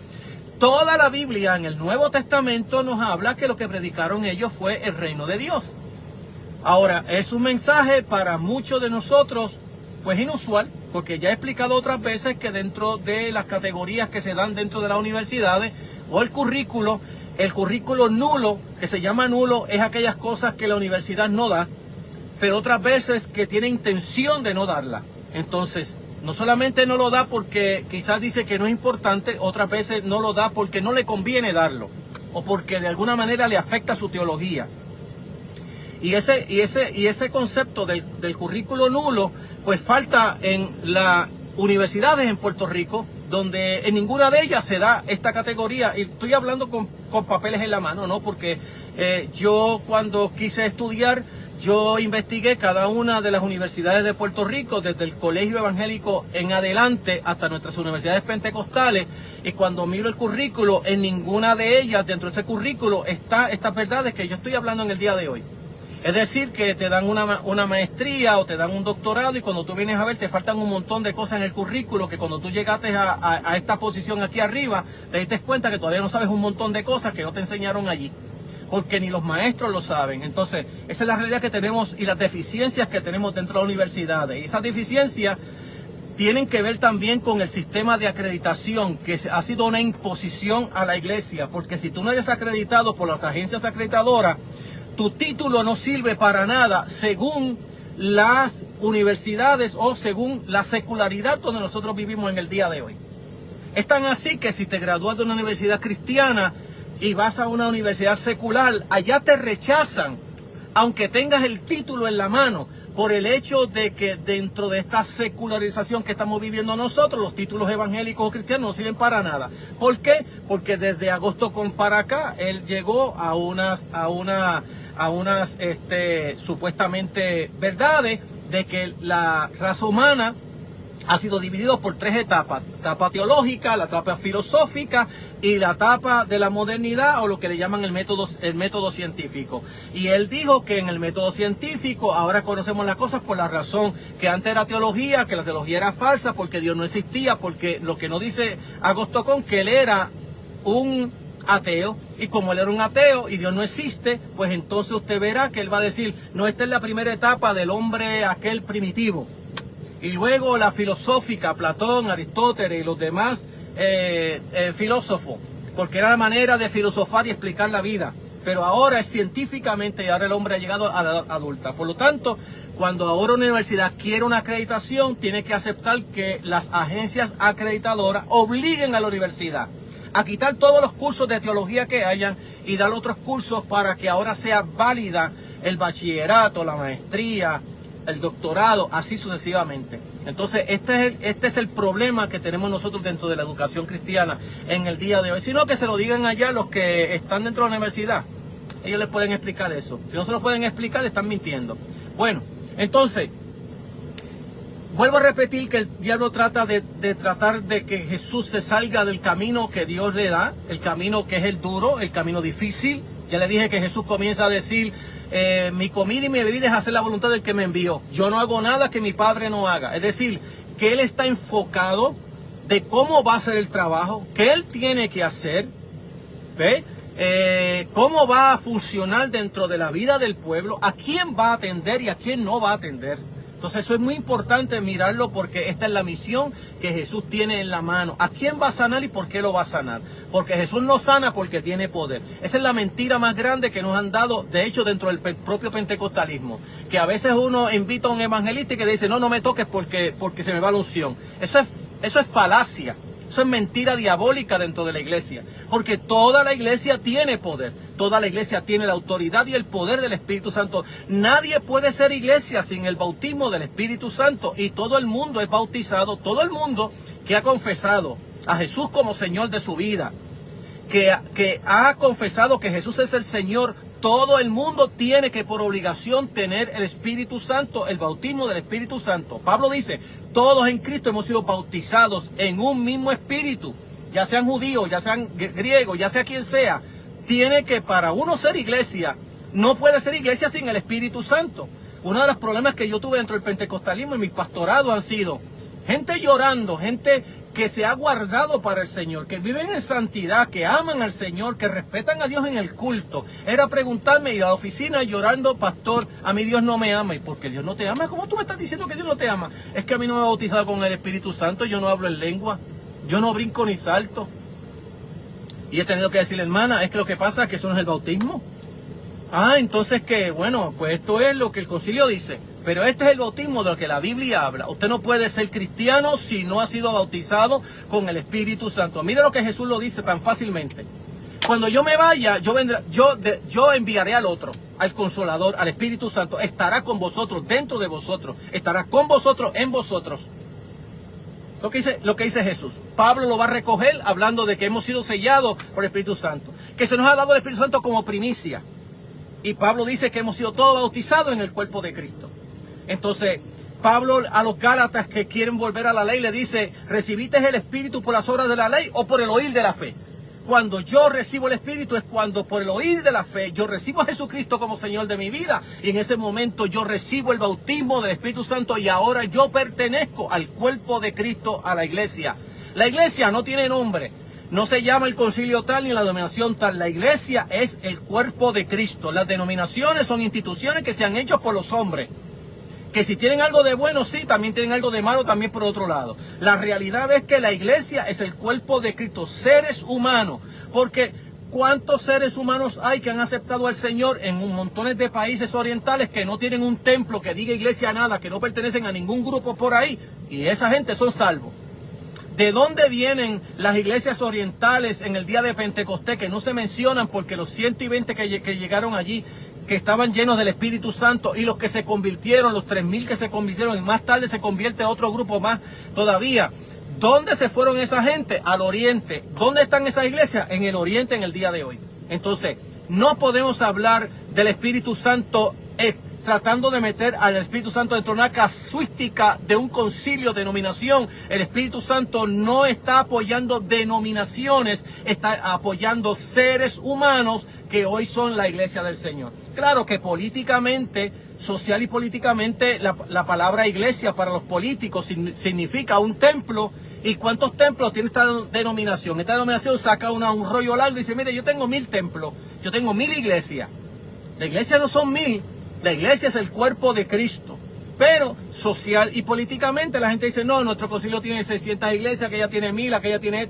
toda la Biblia en el Nuevo Testamento nos habla que lo que predicaron ellos fue el reino de Dios. Ahora, es un mensaje para muchos de nosotros pues inusual, porque ya he explicado otras veces que dentro de las categorías que se dan dentro de las universidades o el currículo nulo, que se llama nulo, es aquellas cosas que la universidad no da, pero otras veces que tiene intención de no darla. Entonces, no solamente no lo da porque quizás dice que no es importante, otras veces no lo da porque no le conviene darlo, o porque de alguna manera le afecta su teología. Y ese concepto del currículo nulo, pues falta en las universidades en Puerto Rico, donde en ninguna de ellas se da esta categoría. Y estoy hablando con papeles en la mano, ¿no? Porque yo cuando quise estudiar, yo investigué cada una de las universidades de Puerto Rico, desde el colegio evangélico en adelante hasta nuestras universidades pentecostales, y cuando miro el currículo, en ninguna de ellas, dentro de ese currículo, está estas verdades que yo estoy hablando en el día de hoy. Es decir, que te dan una maestría o te dan un doctorado, y cuando tú vienes a ver te faltan un montón de cosas en el currículo, que cuando tú llegaste a esta posición aquí arriba, te diste cuenta que todavía no sabes un montón de cosas que no te enseñaron allí, porque ni los maestros lo saben. Entonces, esa es la realidad que tenemos y las deficiencias que tenemos dentro de las universidades. Y esas deficiencias tienen que ver también con el sistema de acreditación, que ha sido una imposición a la iglesia, porque si tú no eres acreditado por las agencias acreditadoras, tu título no sirve para nada según las universidades o según la secularidad donde nosotros vivimos en el día de hoy. Es tan así que si te gradúas de una universidad cristiana y vas a una universidad secular, allá te rechazan, aunque tengas el título en la mano, por el hecho de que dentro de esta secularización que estamos viviendo nosotros, los títulos evangélicos o cristianos no sirven para nada. ¿Por qué? Porque desde agosto para acá, él llegó a unas supuestamente verdades de que la raza humana ha sido dividido por tres etapas: la etapa teológica, la etapa filosófica y la etapa de la modernidad, o lo que le llaman el método científico. Y él dijo que en el método científico ahora conocemos las cosas por la razón que antes era teología, que la teología era falsa porque Dios no existía, porque lo que no dice Augusto Comte, que él era un ateo, y como él era un ateo y Dios no existe, pues entonces usted verá que él va a decir, no, esta es la primera etapa del hombre aquel primitivo. Y luego la filosófica, Platón, Aristóteles y los demás filósofos, porque era la manera de filosofar y explicar la vida. Pero ahora es científicamente, y ahora el hombre ha llegado a la edad adulta. Por lo tanto, cuando ahora una universidad quiere una acreditación, tiene que aceptar que las agencias acreditadoras obliguen a la universidad a quitar todos los cursos de teología que hayan y dar otros cursos para que ahora sea válida el bachillerato, la maestría, el doctorado, así sucesivamente. Entonces, este es el problema que tenemos nosotros dentro de la educación cristiana en el día de hoy. Sino que se lo digan allá los que están dentro de la universidad. Ellos les pueden explicar eso. Si no se lo pueden explicar, le están mintiendo. Bueno, entonces, vuelvo a repetir que el diablo trata de tratar de que Jesús se salga del camino que Dios le da, el camino que es el duro, el camino difícil. Ya le dije que Jesús comienza a decir, mi comida y mi bebida es hacer la voluntad del que me envió. Yo no hago nada que mi Padre no haga. Es decir, que Él está enfocado de cómo va a ser el trabajo, qué Él tiene que hacer, ¿ve? Cómo va a funcionar dentro de la vida del pueblo, a quién va a atender y a quién no va a atender. Entonces eso es muy importante mirarlo, porque esta es la misión que Jesús tiene en la mano. ¿A quién va a sanar y por qué lo va a sanar? Porque Jesús no sana porque tiene poder. Esa es la mentira más grande que nos han dado, de hecho, dentro del propio pentecostalismo. Que a veces uno invita a un evangelista y que dice, no me toques porque se me va la unción. Eso es falacia. Eso es mentira diabólica dentro de la iglesia, porque toda la iglesia tiene poder, toda la iglesia tiene la autoridad y el poder del Espíritu Santo. Nadie puede ser iglesia sin el bautismo del Espíritu Santo, y todo el mundo es bautizado, todo el mundo que ha confesado a Jesús como Señor de su vida, que ha confesado que Jesús es el Señor, todo el mundo tiene que por obligación tener el Espíritu Santo, el bautismo del Espíritu Santo. Pablo dice, todos en Cristo hemos sido bautizados en un mismo espíritu, ya sean judíos, ya sean griegos, ya sea quien sea. Tiene que, para uno ser iglesia, no puede ser iglesia sin el Espíritu Santo. Uno de los problemas que yo tuve dentro del pentecostalismo y mis pastorados han sido gente llorando, gente que se ha guardado para el Señor, que viven en santidad, que aman al Señor, que respetan a Dios en el culto. Era preguntarme, ir a la oficina llorando, pastor, a mí Dios no me ama. ¿Y por qué Dios no te ama? ¿Cómo tú me estás diciendo que Dios no te ama? Es que a mí no me ha bautizado con el Espíritu Santo, yo no hablo en lengua, yo no brinco ni salto. Y he tenido que decirle, hermana, es que lo que pasa es que eso no es el bautismo. Ah, entonces que, bueno, pues esto es lo que el concilio dice. Pero este es el bautismo de lo que la Biblia habla. Usted no puede ser cristiano si no ha sido bautizado con el Espíritu Santo. Mire lo que Jesús lo dice tan fácilmente. Cuando yo me vaya, yo enviaré al otro, al Consolador, al Espíritu Santo. Estará con vosotros, dentro de vosotros. Estará con vosotros, en vosotros. Lo que dice Jesús. Pablo lo va a recoger hablando de que hemos sido sellados por el Espíritu Santo. Que se nos ha dado el Espíritu Santo como primicia. Y Pablo dice que hemos sido todos bautizados en el cuerpo de Cristo. Entonces, Pablo a los Gálatas que quieren volver a la ley le dice, ¿recibiste el Espíritu por las obras de la ley o por el oír de la fe? Cuando yo recibo el Espíritu es cuando por el oír de la fe yo recibo a Jesucristo como Señor de mi vida. Y en ese momento yo recibo el bautismo del Espíritu Santo y ahora yo pertenezco al cuerpo de Cristo, a la iglesia. La iglesia no tiene nombre. No se llama el concilio tal ni la denominación tal. La iglesia es el cuerpo de Cristo. Las denominaciones son instituciones que se han hecho por los hombres. Que si tienen algo de bueno, sí, también tienen algo de malo, también por otro lado. La realidad es que la iglesia es el cuerpo de Cristo, seres humanos. Porque ¿cuántos seres humanos hay que han aceptado al Señor en montones de países orientales que no tienen un templo que diga iglesia nada, que no pertenecen a ningún grupo por ahí? Y esa gente son salvos. ¿De dónde vienen las iglesias orientales en el día de Pentecostés que no se mencionan porque los 120 que llegaron allí, que estaban llenos del Espíritu Santo, y los que se convirtieron, los 3000 que se convirtieron, y más tarde se convierte otro grupo más todavía? ¿Dónde se fueron esa gente? Al oriente. ¿Dónde están esas iglesias? En el oriente en el día de hoy. Entonces, no podemos hablar del Espíritu Santo tratando de meter al Espíritu Santo dentro de una casuística de un concilio, denominación. El Espíritu Santo no está apoyando denominaciones, está apoyando seres humanos que hoy son la iglesia del Señor. Claro que políticamente, social y políticamente, la palabra iglesia para los políticos significa un templo. ¿Y cuántos templos tiene esta denominación? Esta denominación saca un rollo largo y dice, mire, yo tengo 1000 templos, yo tengo 1000 iglesias. La iglesia no son 1000. La iglesia es el cuerpo de Cristo. Pero social y políticamente la gente dice, no, nuestro concilio tiene 600 iglesias, aquella tiene 1000, aquella tiene...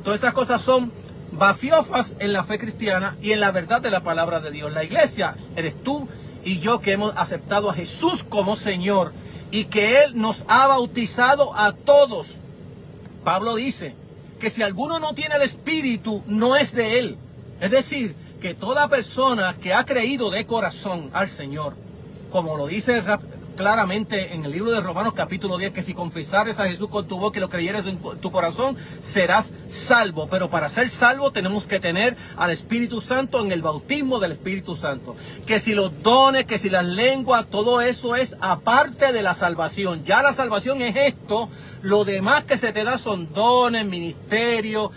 Todas esas cosas son bafiofas en la fe cristiana y en la verdad de la palabra de Dios. La iglesia eres tú y yo que hemos aceptado a Jesús como Señor y que Él nos ha bautizado a todos. Pablo dice que si alguno no tiene el Espíritu, no es de Él. Es decir, que toda persona que ha creído de corazón al Señor, como lo dice claramente en el libro de Romanos capítulo 10, que si confesares a Jesús con tu boca y lo creyeres en tu corazón, serás salvo. Pero para ser salvo tenemos que tener al Espíritu Santo en el bautismo del Espíritu Santo. Que si los dones, que si las lenguas, todo eso es aparte de la salvación. Ya la salvación es esto. Lo demás que se te da son dones, ministerios,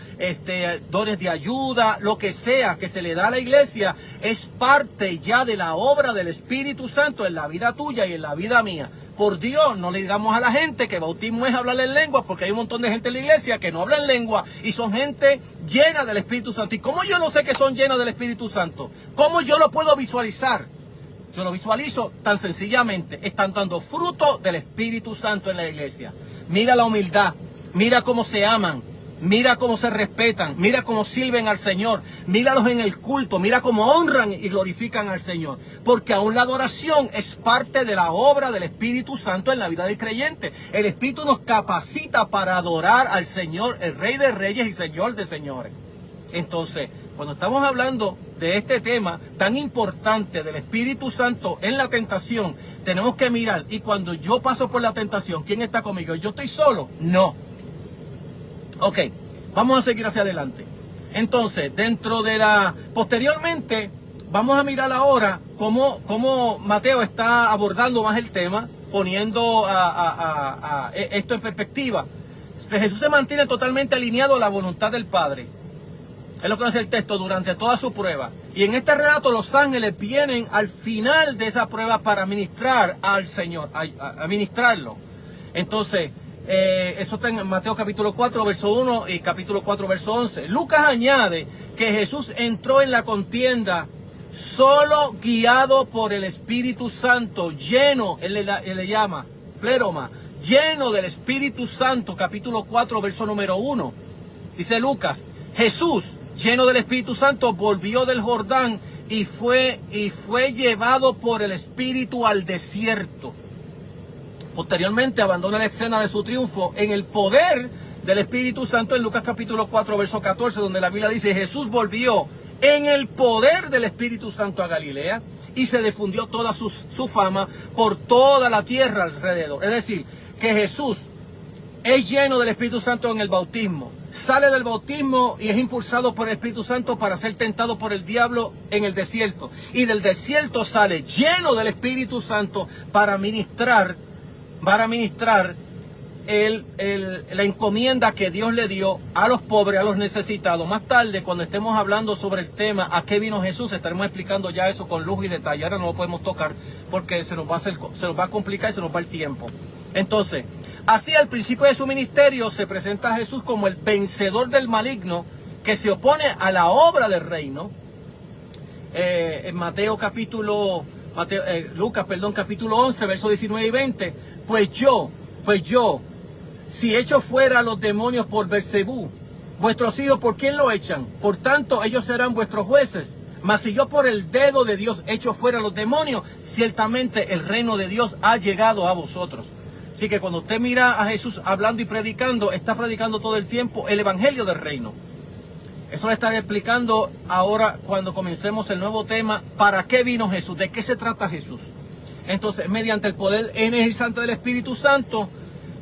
dones de ayuda, lo que sea que se le da a la iglesia, es parte ya de la obra del Espíritu Santo en la vida tuya y en la vida mía. Por Dios, no le digamos a la gente que bautismo es hablar en lengua, porque hay un montón de gente en la iglesia que no habla en lengua y son gente llena del Espíritu Santo. ¿Y cómo yo no sé que son llenas del Espíritu Santo? ¿Cómo yo lo puedo visualizar? Yo lo visualizo tan sencillamente, están dando fruto del Espíritu Santo en la iglesia. Mira la humildad, mira cómo se aman, mira cómo se respetan, mira cómo sirven al Señor, míralos en el culto, mira cómo honran y glorifican al Señor. Porque aún la adoración es parte de la obra del Espíritu Santo en la vida del creyente. El Espíritu nos capacita para adorar al Señor, el Rey de Reyes y Señor de Señores. Entonces, cuando estamos hablando de este tema tan importante del Espíritu Santo en la tentación, tenemos que mirar, y cuando yo paso por la tentación, ¿quién está conmigo? ¿Yo estoy solo? No. Ok, vamos a seguir hacia adelante. Entonces, posteriormente, vamos a mirar ahora cómo Mateo está abordando más el tema, poniendo esto en perspectiva. Jesús se mantiene totalmente alineado a la voluntad del Padre. Es lo que dice el texto durante toda su prueba. Y en este relato los ángeles vienen al final de esa prueba para ministrar al Señor, a ministrarlo. Entonces, eso está en Mateo capítulo 4, verso 1 y capítulo 4, verso 11. Lucas añade que Jesús entró en la contienda solo guiado por el Espíritu Santo, lleno, él le llama, pleroma, lleno del Espíritu Santo, capítulo 4, verso número 1. Dice Lucas, Jesús, lleno del Espíritu Santo, volvió del Jordán y fue llevado por el Espíritu al desierto. Posteriormente abandona la escena de su triunfo en el poder del Espíritu Santo en Lucas capítulo 4, verso 14, donde la Biblia dice, Jesús volvió en el poder del Espíritu Santo a Galilea y se difundió toda su fama por toda la tierra alrededor. Es decir, que Jesús es lleno del Espíritu Santo en el bautismo, sale del bautismo y es impulsado por el Espíritu Santo para ser tentado por el diablo en el desierto. Y del desierto sale lleno del Espíritu Santo para ministrar la encomienda que Dios le dio a los pobres, a los necesitados. Más tarde, cuando estemos hablando sobre el tema ¿a qué vino Jesús?, estaremos explicando ya eso con lujo y detalle. Ahora no lo podemos tocar porque se nos va a complicar y se nos va el tiempo. Entonces, así al principio de su ministerio se presenta a Jesús como el vencedor del maligno que se opone a la obra del reino. En Lucas capítulo 11, versos 19 y 20, pues yo, si echo fuera a los demonios por Beelzebú, vuestros hijos, ¿por quién lo echan? Por tanto, ellos serán vuestros jueces. Mas si yo por el dedo de Dios echo fuera a los demonios, ciertamente el reino de Dios ha llegado a vosotros. Así que cuando usted mira a Jesús hablando y predicando, está predicando todo el tiempo el evangelio del reino. Eso le estaré explicando ahora cuando comencemos el nuevo tema. ¿Para qué vino Jesús? ¿De qué se trata Jesús? Entonces, mediante el poder energizante del Espíritu Santo,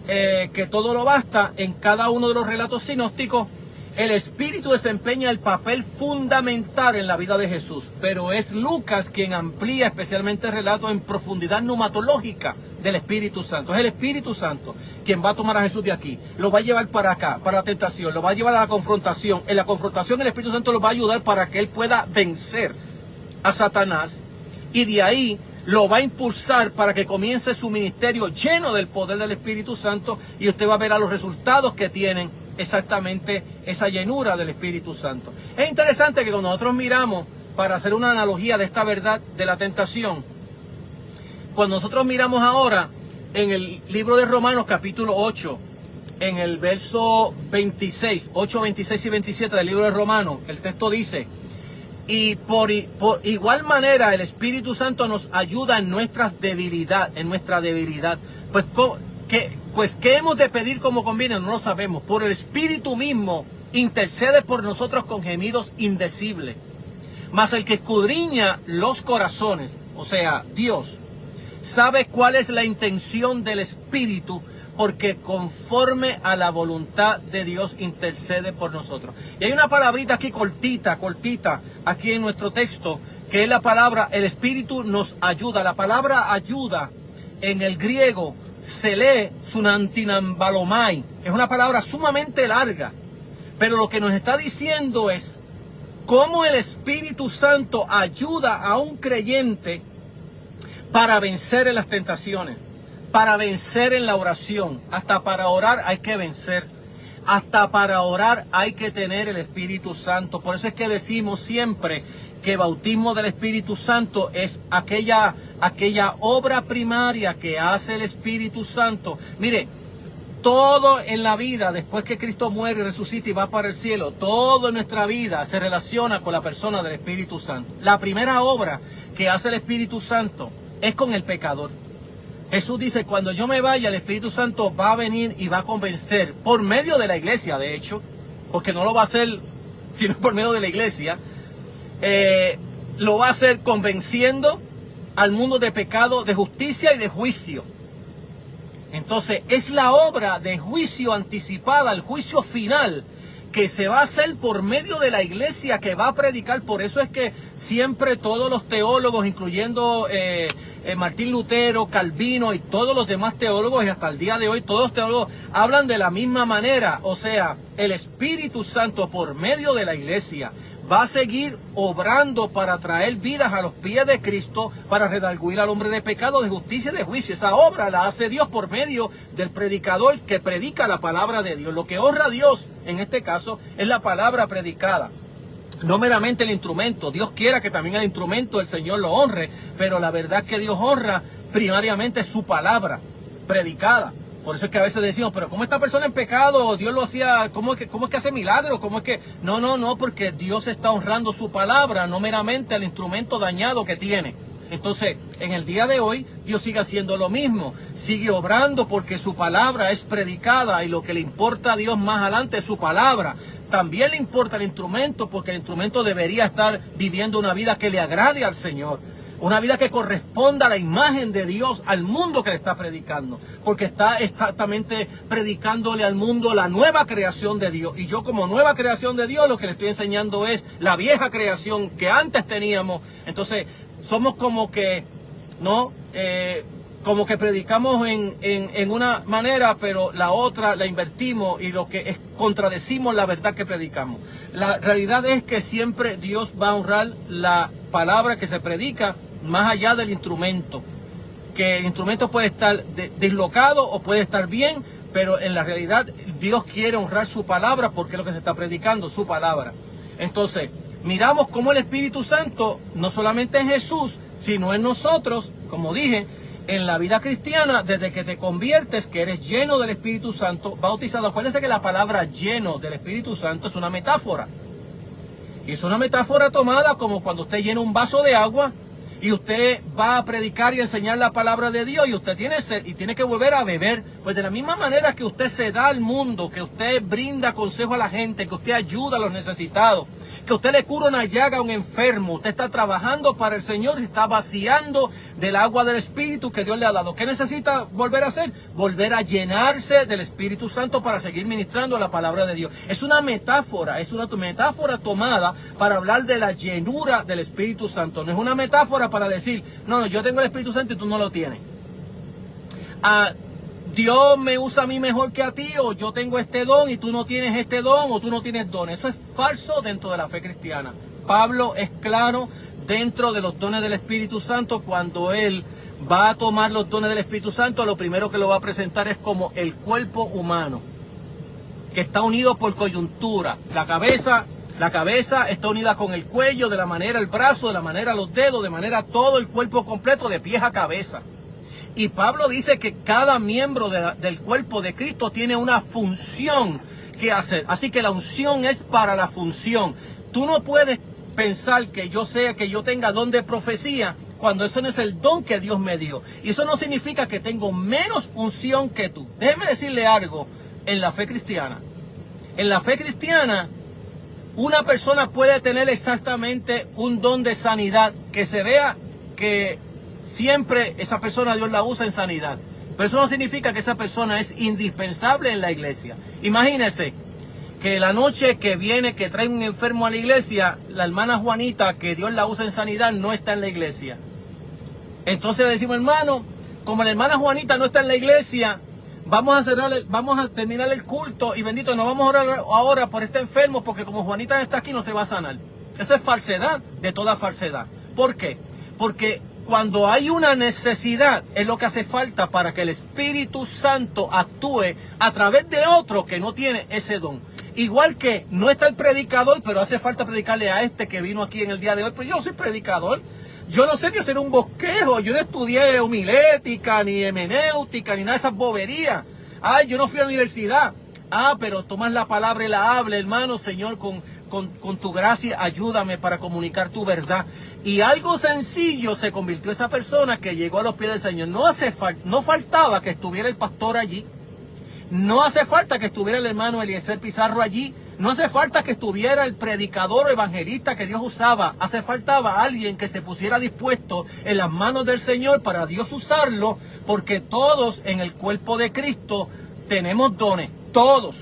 que todo lo basta, en cada uno de los relatos sinópticos, el Espíritu desempeña el papel fundamental en la vida de Jesús. Pero es Lucas quien amplía especialmente el relato en profundidad pneumatológica del Espíritu Santo. Es el Espíritu Santo quien va a tomar a Jesús de aquí, lo va a llevar para acá, para la tentación, lo va a llevar a la confrontación. En la confrontación el Espíritu Santo lo va a ayudar para que él pueda vencer a Satanás, y de ahí lo va a impulsar para que comience su ministerio lleno del poder del Espíritu Santo, y usted va a ver a los resultados que tienen exactamente esa llenura del Espíritu Santo. Es interesante que cuando nosotros miramos, para hacer una analogía de esta verdad de la tentación, cuando nosotros miramos ahora en el libro de Romanos capítulo 8, en el verso 26, 8, 26 y 27 del libro de Romanos, el texto dice, y por igual manera el Espíritu Santo nos ayuda en nuestra debilidad. Pues ¿qué hemos de pedir como conviene? No lo sabemos. Por el Espíritu mismo intercede por nosotros con gemidos indecibles. Mas el que escudriña los corazones, o sea, Dios, sabe cuál es la intención del Espíritu, porque conforme a la voluntad de Dios intercede por nosotros. Y hay una palabrita aquí cortita, aquí en nuestro texto, que es la palabra, el Espíritu nos ayuda. La palabra ayuda en el griego se lee sunantinambalomai. Es una palabra sumamente larga, pero lo que nos está diciendo es cómo el Espíritu Santo ayuda a un creyente para vencer en las tentaciones, para vencer en la oración. Hasta para orar hay que vencer. Hasta para orar hay que tener el Espíritu Santo. Por eso es que decimos siempre que bautismo del Espíritu Santo es aquella obra primaria que hace el Espíritu Santo. Mire, todo en la vida, después que Cristo muere y resucita y va para el cielo, todo en nuestra vida se relaciona con la persona del Espíritu Santo. La primera obra que hace el Espíritu Santo es con el pecador. Jesús dice, cuando yo me vaya, el Espíritu Santo va a venir y va a convencer, por medio de la iglesia, de hecho, porque no lo va a hacer sino por medio de la iglesia, lo va a hacer convenciendo al mundo de pecado, de justicia y de juicio. Entonces, es la obra de juicio anticipada, el juicio final, que se va a hacer por medio de la iglesia que va a predicar. Por eso es que siempre todos los teólogos, incluyendo Martín Lutero, Calvino y todos los demás teólogos, y hasta el día de hoy todos los teólogos hablan de la misma manera. O sea, el Espíritu Santo por medio de la iglesia va a seguir obrando para traer vidas a los pies de Cristo, para redarguir al hombre de pecado, de justicia y de juicio. Esa obra la hace Dios por medio del predicador que predica la palabra de Dios. Lo que honra a Dios en este caso es la palabra predicada, no meramente el instrumento. Dios quiera que también el instrumento el Señor lo honre, pero la verdad es que Dios honra primariamente su palabra predicada. Por eso es que a veces decimos, pero ¿cómo esta persona en pecado? Dios lo hacía, ¿cómo es que hace milagros? ¿Cómo es que? No, porque Dios está honrando su palabra, no meramente el instrumento dañado que tiene. Entonces, en el día de hoy, Dios sigue haciendo lo mismo, sigue obrando porque su palabra es predicada, y lo que le importa a Dios más adelante es su palabra. También le importa el instrumento, porque el instrumento debería estar viviendo una vida que le agrade al Señor. Una vida que corresponda a la imagen de Dios, al mundo que le está predicando. Porque está exactamente predicándole al mundo la nueva creación de Dios. Y yo, como nueva creación de Dios, lo que le estoy enseñando es la vieja creación que antes teníamos. Entonces, somos como que, ¿no? Como que predicamos en una manera, pero la otra la invertimos, y lo que es, contradecimos la verdad que predicamos. La realidad es que siempre Dios va a honrar la palabra que se predica, más allá del instrumento. Que el instrumento puede estar dislocado o puede estar bien, pero en la realidad Dios quiere honrar su palabra, porque es lo que se está predicando, su palabra. Entonces, miramos cómo el Espíritu Santo no solamente es Jesús, sino en nosotros, como dije, en la vida cristiana, desde que te conviertes, que eres lleno del Espíritu Santo, bautizado. Acuérdense que la palabra lleno del Espíritu Santo es una metáfora. Y es una metáfora tomada como cuando usted llena un vaso de agua y usted va a predicar y enseñar la palabra de Dios, y usted tiene sed y tiene que volver a beber. Pues de la misma manera que usted se da al mundo, que usted brinda consejo a la gente, que usted ayuda a los necesitados, que usted le cura una llaga a un enfermo, usted está trabajando para el Señor y está vaciando del agua del Espíritu que Dios le ha dado. ¿Qué necesita volver a hacer? Volver a llenarse del Espíritu Santo para seguir ministrando la palabra de Dios. Es una metáfora tomada para hablar de la llenura del Espíritu Santo. No es una metáfora para decir, no, yo tengo el Espíritu Santo y tú no lo tienes. Dios me usa a mí mejor que a ti, o yo tengo este don y tú no tienes este don, o tú no tienes don. Eso es falso dentro de la fe cristiana. Pablo es claro dentro de los dones del Espíritu Santo. Cuando él va a tomar los dones del Espíritu Santo, lo primero que lo va a presentar es como el cuerpo humano, que está unido por coyuntura. La cabeza está unida con el cuello, de la manera el brazo, de la manera los dedos, de manera todo el cuerpo completo, de pies a cabeza. Y Pablo dice que cada miembro del cuerpo de Cristo tiene una función que hacer. Así que la unción es para la función. Tú no puedes pensar que yo tenga don de profecía cuando eso no es el don que Dios me dio. Y eso no significa que tengo menos unción que tú. Déjeme decirle algo en la fe cristiana. En la fe cristiana, una persona puede tener exactamente un don de sanidad, que se vea que siempre esa persona Dios la usa en sanidad. Pero eso no significa que esa persona es indispensable en la iglesia. Imagínense que la noche que viene, que trae un enfermo a la iglesia, la hermana Juanita, que Dios la usa en sanidad, no está en la iglesia. Entonces decimos, hermano, como la hermana Juanita no está en la iglesia, vamos a terminar el culto y bendito, no vamos a orar ahora por este enfermo, porque como Juanita no está aquí no se va a sanar. Eso es falsedad de toda falsedad. ¿Por qué? Porque cuando hay una necesidad, es lo que hace falta para que el Espíritu Santo actúe a través de otro que no tiene ese don. Igual que no está el predicador, pero hace falta predicarle a este que vino aquí en el día de hoy. Pero yo no soy predicador. Yo no sé ni hacer un bosquejo. Yo no estudié homilética, ni hermenéutica, ni nada de esas boberías. Ay, yo no fui a la universidad. Pero tomas la palabra y la habla, hermano. Señor, con tu gracia, ayúdame para comunicar tu verdad. Y algo sencillo se convirtió esa persona que llegó a los pies del Señor. No faltaba que estuviera el pastor allí. No hace falta que estuviera el hermano Eliezer Pizarro allí. No hace falta que estuviera el predicador o evangelista que Dios usaba. Faltaba alguien que se pusiera dispuesto en las manos del Señor para Dios usarlo. Porque todos en el cuerpo de Cristo tenemos dones. Todos.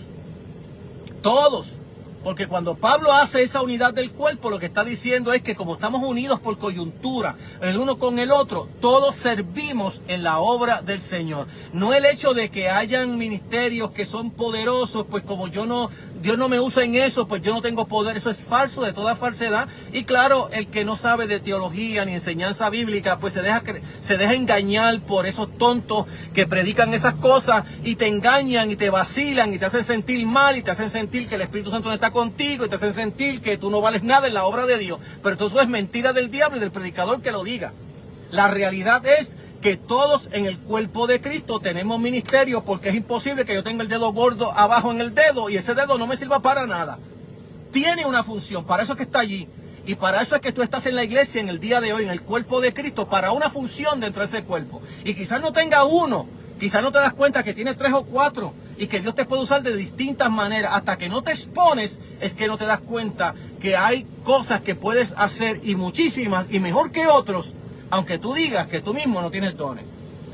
Porque cuando Pablo hace esa unidad del cuerpo, lo que está diciendo es que como estamos unidos por coyuntura, el uno con el otro, todos servimos en la obra del Señor. No el hecho de que hayan ministerios que son poderosos, pues como Dios no me usa en eso, pues yo no tengo poder. Eso es falso, de toda falsedad. Y claro, el que no sabe de teología ni enseñanza bíblica, pues se deja engañar por esos tontos que predican esas cosas y te engañan y te vacilan y te hacen sentir mal y te hacen sentir que el Espíritu Santo no está contigo y te hacen sentir que tú no vales nada en la obra de Dios. Pero todo eso es mentira del diablo y del predicador que lo diga. La realidad es que todos en el cuerpo de Cristo tenemos ministerio, porque es imposible que yo tenga el dedo gordo abajo en el dedo y ese dedo no me sirva para nada. Tiene una función, para eso es que está allí. Y para eso es que tú estás en la iglesia en el día de hoy, en el cuerpo de Cristo, para una función dentro de ese cuerpo. Y quizás no tenga uno, quizás no te das cuenta que tiene 3 o 4 y que Dios te puede usar de distintas maneras. Hasta que no te expones es que no te das cuenta que hay cosas que puedes hacer y muchísimas y mejor que otros, aunque tú digas que tú mismo no tienes dones.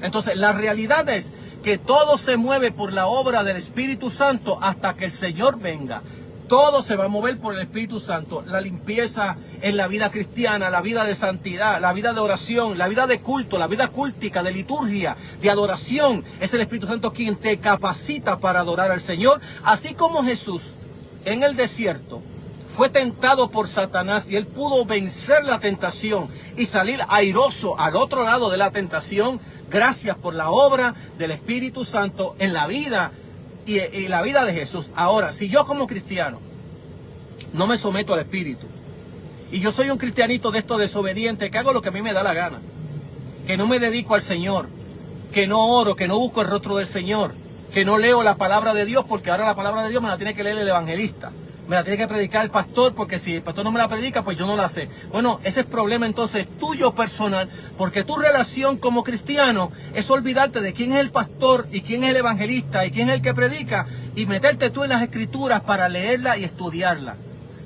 Entonces la realidad es que todo se mueve por la obra del Espíritu Santo hasta que el Señor venga. Todo se va a mover por el Espíritu Santo. La limpieza en la vida cristiana, la vida de santidad, la vida de oración, la vida de culto, la vida cúltica, de liturgia, de adoración. Es el Espíritu Santo quien te capacita para adorar al Señor. Así como Jesús en el desierto fue tentado por Satanás y él pudo vencer la tentación y salir airoso al otro lado de la tentación, gracias por la obra del Espíritu Santo en la vida y la vida de Jesús. Ahora, si yo como cristiano no me someto al Espíritu y yo soy un cristianito de estos desobedientes que hago lo que a mí me da la gana, que no me dedico al Señor, que no oro, que no busco el rostro del Señor, que no leo la palabra de Dios, porque ahora la palabra de Dios me la tiene que leer el evangelista, me la tiene que predicar el pastor, porque si el pastor no me la predica, pues yo no la sé. Bueno, ese es problema entonces tuyo personal, porque tu relación como cristiano es olvidarte de quién es el pastor y quién es el evangelista y quién es el que predica y meterte tú en las escrituras para leerla y estudiarla.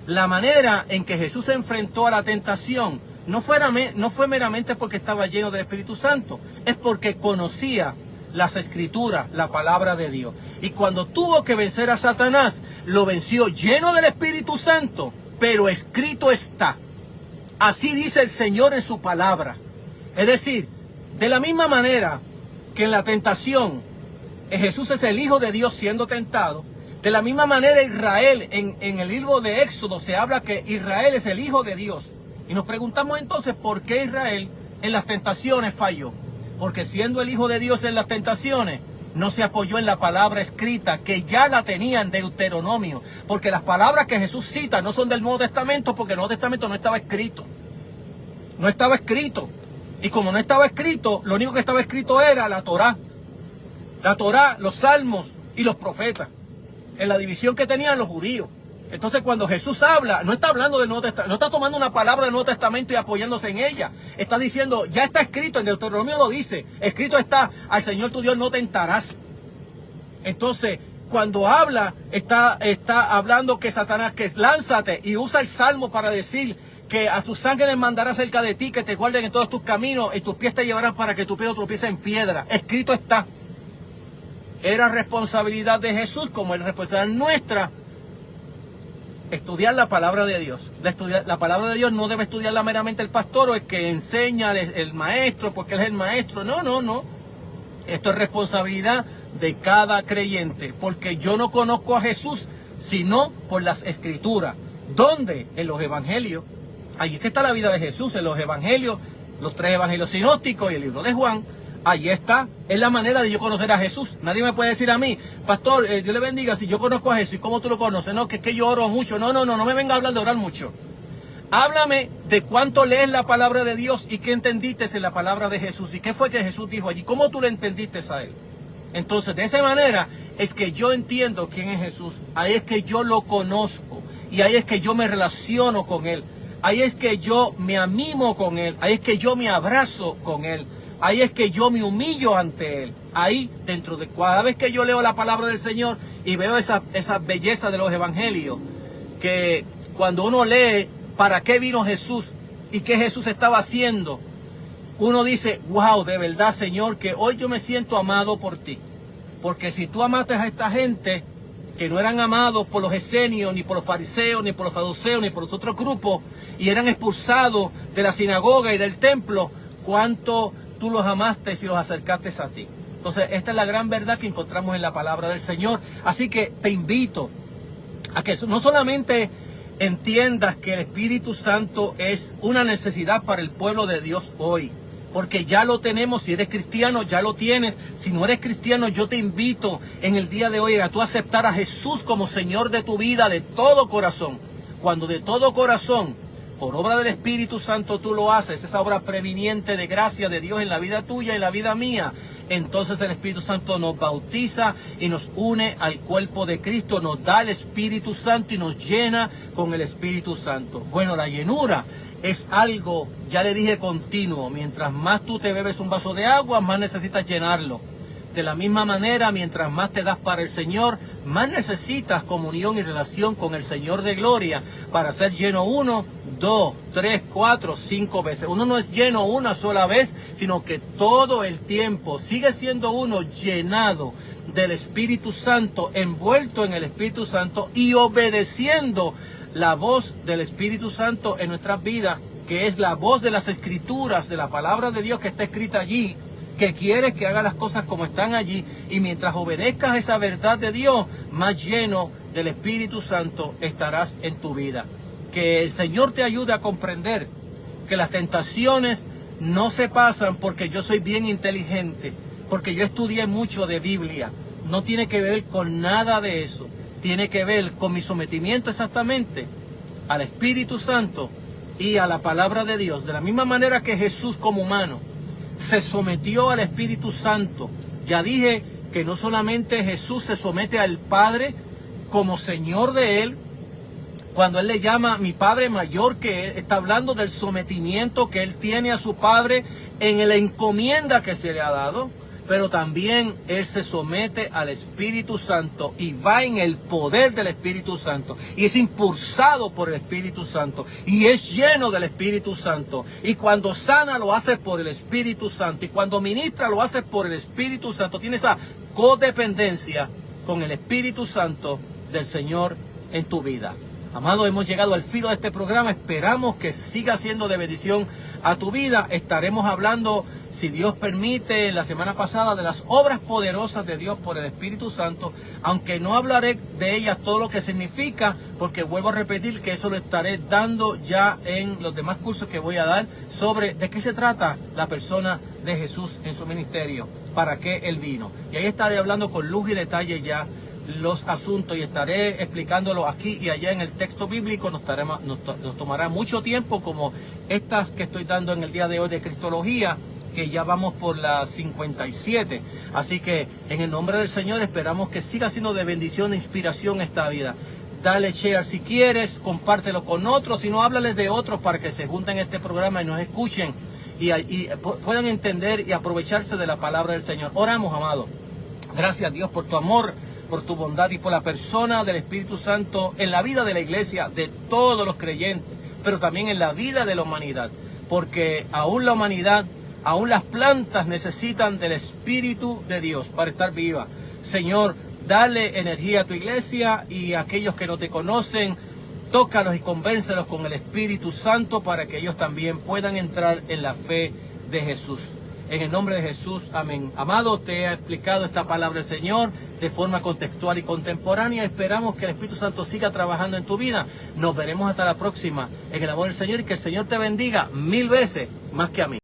La manera en que Jesús se enfrentó a la tentación no fue meramente porque estaba lleno del Espíritu Santo, es porque conocía las escrituras, la palabra de Dios. Y cuando tuvo que vencer a Satanás, lo venció lleno del Espíritu Santo, pero escrito está. Así dice el Señor en su palabra. Es decir, de la misma manera que en la tentación Jesús es el Hijo de Dios siendo tentado, de la misma manera Israel, en el libro de Éxodo se habla que Israel es el Hijo de Dios. Y nos preguntamos entonces por qué Israel en las tentaciones falló. Porque siendo el Hijo de Dios en las tentaciones, no se apoyó en la palabra escrita, que ya la tenía en Deuteronomio. Porque las palabras que Jesús cita no son del Nuevo Testamento, porque el Nuevo Testamento no estaba escrito. No estaba escrito. Y como no estaba escrito, lo único que estaba escrito era la Torá. La Torá, los Salmos y los profetas. En la división que tenían los judíos. Entonces cuando Jesús habla, no está hablando del Nuevo Testamento, no está tomando una palabra del Nuevo Testamento y apoyándose en ella. Está diciendo, ya está escrito, en Deuteronomio lo dice, escrito está, al Señor tu Dios no tentarás. Entonces, cuando habla, está hablando que Satanás, que lánzate, y usa el Salmo para decir que a tus ángeles mandará cerca de ti, que te guarden en todos tus caminos, y tus pies te llevarán para que tu pie no tropiece en piedra. Escrito está. Era responsabilidad de Jesús, como es responsabilidad nuestra, estudiar la palabra de Dios. La palabra de Dios no debe estudiarla meramente el pastor o el que enseña, el maestro, porque él es el maestro. No. Esto es responsabilidad de cada creyente, porque yo no conozco a Jesús sino por las escrituras. ¿Dónde? En los evangelios. Ahí es que está la vida de Jesús, en los evangelios, los 3 evangelios sinópticos y el libro de Juan. Ahí está, es la manera de yo conocer a Jesús. Nadie me puede decir a mí, pastor, Dios le bendiga, si yo conozco a Jesús, ¿y cómo tú lo conoces? No, que es que yo oro mucho. No me venga a hablar de orar mucho. Háblame de cuánto lees la palabra de Dios y qué entendiste en la palabra de Jesús y qué fue que Jesús dijo allí, cómo tú le entendiste a él. Entonces, de esa manera es que yo entiendo quién es Jesús. Ahí es que yo lo conozco y ahí es que yo me relaciono con él. Ahí es que yo me amimo con él. Ahí es que yo me abrazo con él. Ahí es que yo me humillo ante él. Ahí, dentro de cada vez que yo leo la palabra del Señor y veo esa belleza de los evangelios, que cuando uno lee para qué vino Jesús y qué Jesús estaba haciendo, uno dice, wow, de verdad, Señor, que hoy yo me siento amado por ti. Porque si tú amaste a esta gente, que no eran amados por los esenios, ni por los fariseos, ni por los saduceos, ni por los otros grupos, y eran expulsados de la sinagoga y del templo, cuánto tú los amaste y los acercaste a ti. Entonces, esta es la gran verdad que encontramos en la palabra del Señor. Así que te invito a que no solamente entiendas que el Espíritu Santo es una necesidad para el pueblo de Dios hoy, porque ya lo tenemos. Si eres cristiano, ya lo tienes. Si no eres cristiano, yo te invito en el día de hoy a tú aceptar a Jesús como Señor de tu vida de todo corazón. Cuando de todo corazón, por obra del Espíritu Santo, tú lo haces, esa obra previniente de gracia de Dios en la vida tuya y en la vida mía, entonces el Espíritu Santo nos bautiza y nos une al cuerpo de Cristo, nos da el Espíritu Santo y nos llena con el Espíritu Santo. Bueno, la llenura es algo, ya le dije, continuo. Mientras más tú te bebes un vaso de agua, más necesitas llenarlo. De la misma manera, mientras más te das para el Señor, más necesitas comunión y relación con el Señor de gloria para ser lleno 1, 2, 3, 4, 5 veces. Uno no es lleno una sola vez, sino que todo el tiempo sigue siendo uno llenado del Espíritu Santo, envuelto en el Espíritu Santo y obedeciendo la voz del Espíritu Santo en nuestras vidas, que es la voz de las Escrituras, de la palabra de Dios que está escrita allí, que quiere que haga las cosas como están allí, y mientras obedezcas esa verdad de Dios, más lleno del Espíritu Santo estarás en tu vida. Que el Señor te ayude a comprender que las tentaciones no se pasan porque yo soy bien inteligente, porque yo estudié mucho de Biblia. No tiene que ver con nada de eso. Tiene que ver con mi sometimiento exactamente al Espíritu Santo y a la palabra de Dios. De la misma manera que Jesús como humano se sometió al Espíritu Santo. Ya dije que no solamente Jesús se somete al Padre como Señor de Él, cuando Él le llama mi Padre mayor que Él, está hablando del sometimiento que Él tiene a su Padre en la encomienda que se le ha dado, pero también Él se somete al Espíritu Santo y va en el poder del Espíritu Santo y es impulsado por el Espíritu Santo y es lleno del Espíritu Santo, y cuando sana lo hace por el Espíritu Santo, y cuando ministra lo hace por el Espíritu Santo. Tiene esa codependencia con el Espíritu Santo del Señor en tu vida. Amado, hemos llegado al filo de este programa. Esperamos que siga siendo de bendición a tu vida. Estaremos hablando, si Dios permite, la semana pasada de las obras poderosas de Dios por el Espíritu Santo, aunque no hablaré de ellas todo lo que significa, porque vuelvo a repetir que eso lo estaré dando ya en los demás cursos que voy a dar sobre de qué se trata la persona de Jesús en su ministerio, para qué Él vino. Y ahí estaré hablando con luz y detalle ya los asuntos, y estaré explicándolo aquí y allá en el texto bíblico. Nos tomará mucho tiempo, como estas que estoy dando en el día de hoy de Cristología, que ya vamos por las 57. Así que en el nombre del Señor esperamos que siga siendo de bendición e inspiración esta vida. Dale share si quieres, compártelo con otros, si no, háblales de otros para que se junten a este programa y nos escuchen y puedan entender y aprovecharse de la palabra del Señor. Oramos, amado. Gracias, Dios, por tu amor, por tu bondad y por la persona del Espíritu Santo en la vida de la iglesia, de todos los creyentes, pero también en la vida de la humanidad, porque aún la humanidad, aún las plantas necesitan del Espíritu de Dios para estar viva. Señor, dale energía a tu iglesia y a aquellos que no te conocen, tócalos y convéncelos con el Espíritu Santo para que ellos también puedan entrar en la fe de Jesús. En el nombre de Jesús, amén. Amado, te he explicado esta palabra del Señor de forma contextual y contemporánea. Esperamos que el Espíritu Santo siga trabajando en tu vida. Nos veremos hasta la próxima en el amor del Señor, y que el Señor te bendiga 1000 veces más que a mí.